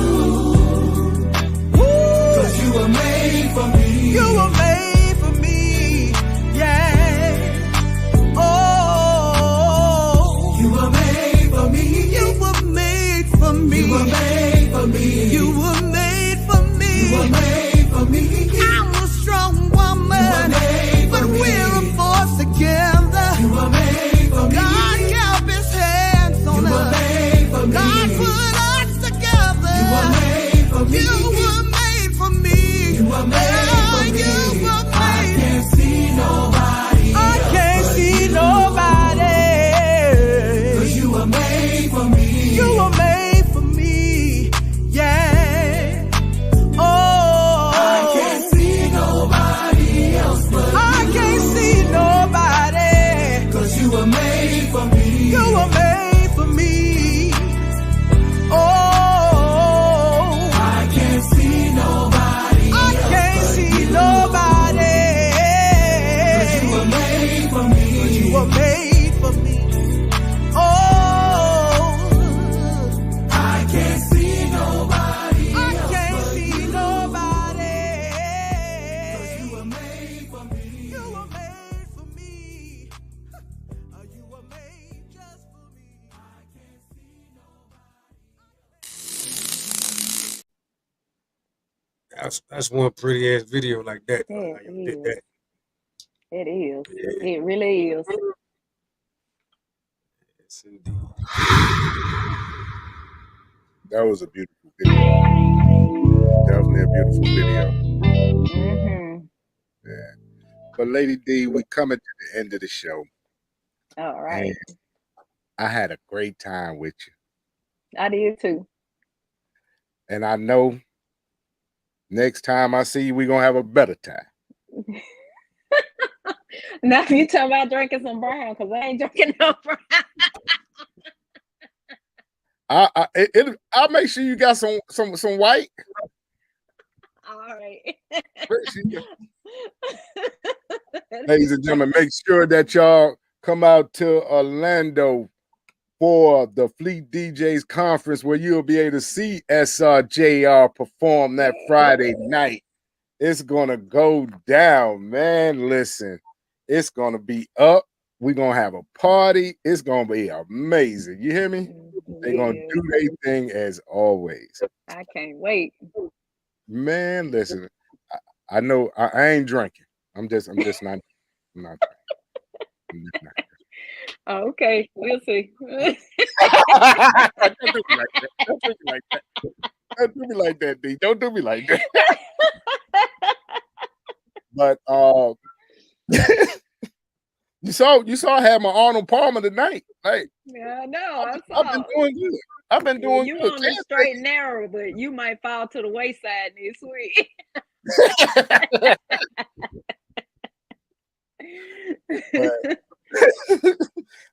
Woo. 'Cause you were made for me. You were made for me. Yeah. Oh. You were made for me. You were made for me. You were made for me. You were made for me. You were made for me. I'm a strong woman, but we're a force together. You were made for me. God kept his hands on us. You were made for me. God put us together. You were made for me. You were made for me. You were made for me. You were made. I can't see nobody. I can't see nobody. 'Cause you were made for me. You were made for me. Yeah. Oh. I can't see nobody else but you. I can't see nobody. 'Cause you were made for me. You were made for me. Oh. I can't see nobody. I can't see nobody. 'Cause you were made for me. You were made for me. Oh. I can't see nobody. I can't see nobody. 'Cause you were made for me. You were made for me. You were made just for me. I can't see nobody. That's one pretty ass video like that. Though, Yeah, how you it did is. that. It is. Yeah, It really is. yes, indeed. That was a beautiful video. Definitely a beautiful video. Mm-hmm. Yeah. But Lady D, we coming to the end of the show, All right. and I had a great time with you. I did too. And I know next time I see you, we're gonna have a better time. Now you talking about drinking some brown, because I ain't drinking no brown. I'll make sure you got some white. All right. Ladies and gentlemen, make sure that y'all come out to Orlando for the Fleet DJs conference, where you'll be able to see SRJR perform that Friday night. It's gonna go down, man. Listen, it's gonna be up. We're gonna have a party. It's gonna be amazing. You hear me? They're gonna do their thing as always. I can't wait. Man, listen, I know I ain't drinking. I'm just not. I'm not. I'm just not. Okay, we'll see. Don't do me like that. Don't do me like that. Don't do me like that, D. Don't do me like that. But You saw I had my Arnold Palmer tonight. Like, Yeah, I know. I I've been saw. doing good. I've been doing You good. on the straight and narrow, but you might fall to the wayside this week.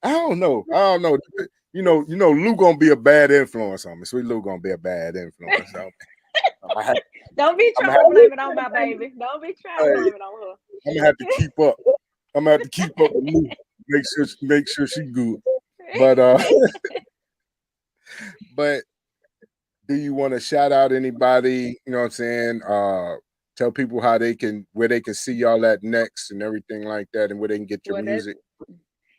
I don't know. You know, Lou gonna be a bad influence on me. Sweet Lou gonna be a bad influence on me. Don't be trying to blame it on my baby. Don't be trying to blame it on her. I'm gonna have to keep up. I'm gonna have to keep up with Lou. Make sure she good. But do you want to shout out anybody? You know what I'm saying? Tell people where they can see y'all at next and everything like that, and where they can get your music.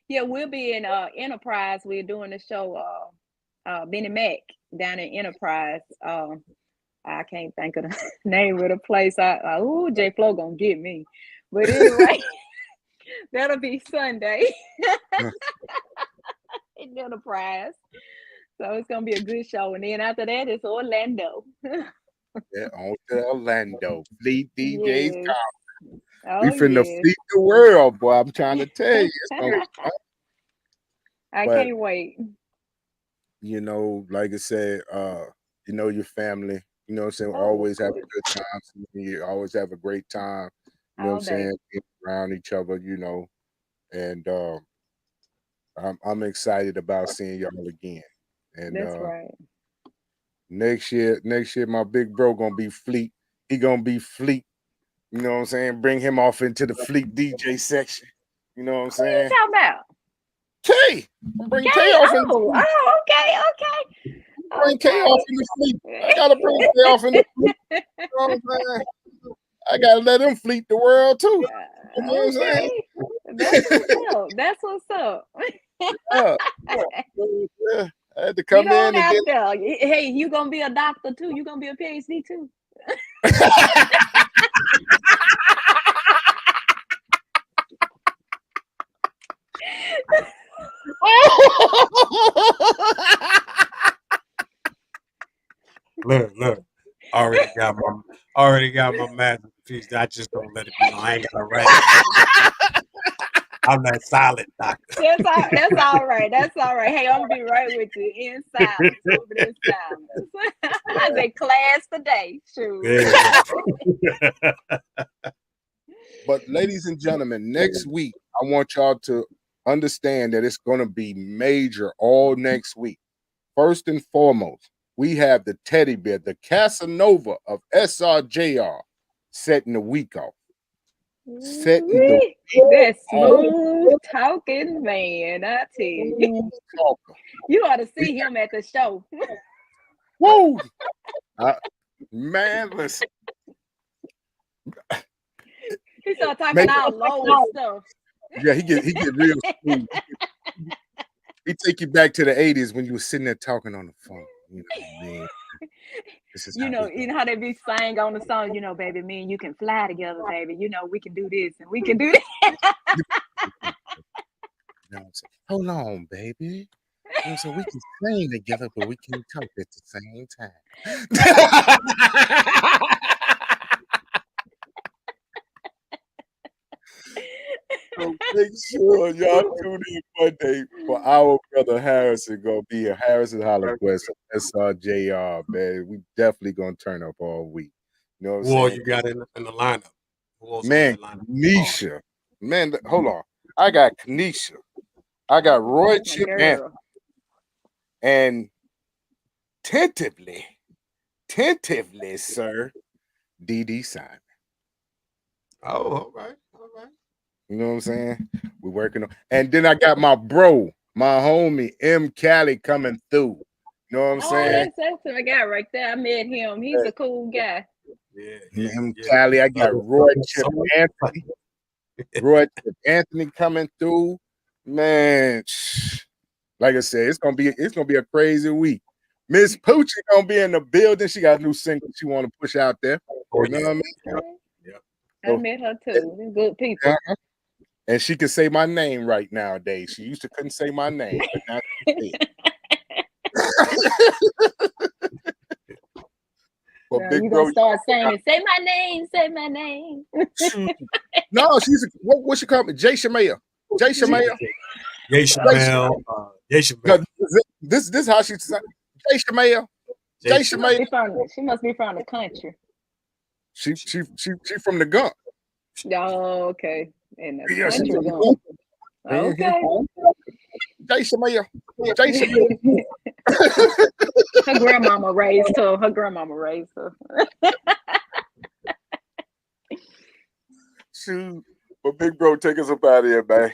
Yeah, we'll be in Enterprise. We're doing the show Benny Mac down in Enterprise. I can't think of the name of the place. J Flo gonna get me. But anyway, that'll be Sunday in Enterprise. So it's gonna be a good show. And then after that, it's Orlando. Yeah, on to Orlando. Fleet DJs. Yes. We finna fleet the world, boy. I'm trying to tell you. It's gonna be fun. I can't wait. You know, like I said, you know, your family, you know what I'm saying, always have a good time. You always have a great time, you know what I'm saying, being around each other, you know. And I'm excited about seeing y'all again. And that's right. Next year, my big bro gonna be Fleet. He gonna be Fleet. You know what I'm saying? Bring him off into the Fleet DJ section. You know what I'm saying? What you talking about? K. I'm bringing K off in the Fleet. Oh, okay. Bring K off in the Fleet. I gotta bring K off in the Fleet. You know what I'm saying? I gotta let him fleet the world too. You know what I'm saying? That's what's up. Yeah. I had to come in and get there. Hey, you gonna be a doctor too? You gonna be a PhD too? Look. Already got my masterpiece. I just don't let it be known. I ain't got a right. I'm that silent doctor. That's all right. That's all right. Hey, I'm gonna be right with you in silence. I say class today. Sure. But ladies and gentlemen, next week I want y'all to understand that it's gonna be major all next week. First and foremost, we have the teddy bear, the Casanova of SRJR, setting the week off. That smooth talking man, I tell you. You ought to see him at the show. Woo! Man, listen. He started talking all low stuff. Yeah, he get real smooth. He take you back to the 80s when you were sitting there talking on the phone. You know what I mean? You know how they be saying on the song, you know, baby, me and you can fly together, baby. You know, we can do this and we can do that. Hold on, baby. You know, so we can sing together, but we can talk at the same time. So make sure y'all tune in Monday for our brother Harrison. Gonna be here. Harrison Hollywood, SRJR, man. We definitely gonna turn up all week. You know what I'm saying? Who all you got in the lineup? Man, Kanisha. Man, hold on. I got Kanisha. I got Roy Chip Anthony. And tentatively, sir, D.D. Simon. Oh, all right. You know what I'm saying? We're working on, and then I got my bro, my homie M. Cali coming through. You know what I'm saying? That's my guy right there. I met him. He's a cool guy. Yeah. M. Cali. I got Roy Chip Anthony. Roy Chip Anthony coming through. Man, like I said, it's gonna be a crazy week. Miss Poochie gonna be in the building. She got a new single she want to push out there. You know what I mean? Yeah. I met her too. They're good people. Uh-huh. And she can say my name right nowadays. She used to couldn't say my name, but now she can. But Big you gonna start saying, "Say my name, say my name." No, she's what she call me? Jay Shamaya. Jay Shamaya. Yay Shamel. Yay Shamel. This how she said. Jay Shamaya. Jay Shamaya. She must be from the country. She from the Gump. Oh, okay. And the Yeah, country she's from the Gump. Gump. Okay. Jay Shamaya. Jay Shamaya. Her grandmama raised her. Shoot. But big bro, take us up out of here, man.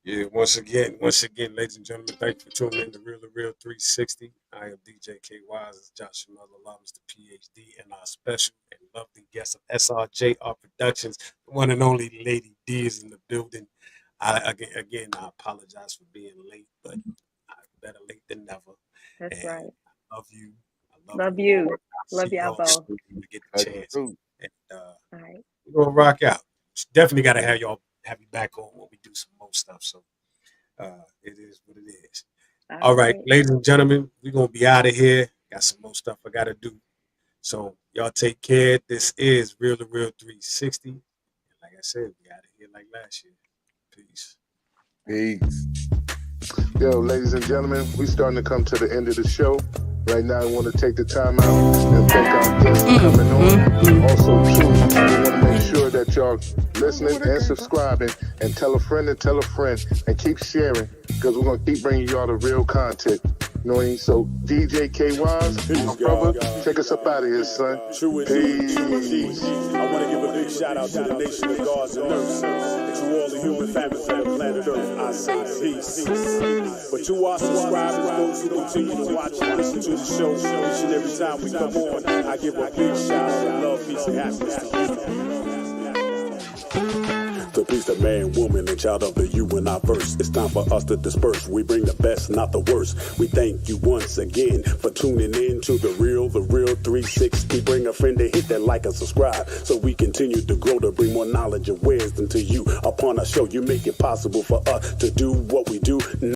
Yeah, once again, ladies and gentlemen, thank you for tuning in to Real2rel360. I am DJ K Wise, it's Josh Miller, Mr. PhD, and our special and lovely guest of SRJR Productions, the one and only Lady D is in the building. I apologize for being late, but better late than never. That's right. I love you. Love you. Love y'all both. We get the chance. And all right. We're gonna rock out. Definitely gotta have you back on when we do some more stuff. So it is what it is. All right, ladies and gentlemen, we're gonna be out of here. Got some more stuff I gotta do. So y'all take care. This is Real2rel360. And like I said, we out of here like last year. Peace. Peace. Yo, ladies and gentlemen, we starting to come to the end of the show. Right now, I want to take the time out and thank our guests for coming on. Also, too, we want to make sure that y'all listening and subscribing, and tell a friend and keep sharing, because we're going to keep bringing y'all the real content. You know what I mean? So, DJ K Wise, my brother, take us up out of here, son. True Peace. I want to give a big shout out to the nation of gods and earths, and to all the human families on planet Earth. I say peace. But to our subscribers, those who continue to watch and listen to the show each and every time we come on, I give a big shout out of love, peace, and happiness to you. To peace, the man, woman, and child of the you and I verse. It's time for us to disperse. We bring the best, not the worst. We thank you once again for tuning in to the Real360. Bring a friend to hit that like and subscribe, so we continue to grow, to bring more knowledge and wisdom to you. Upon our show, you make it possible for us to do what we do.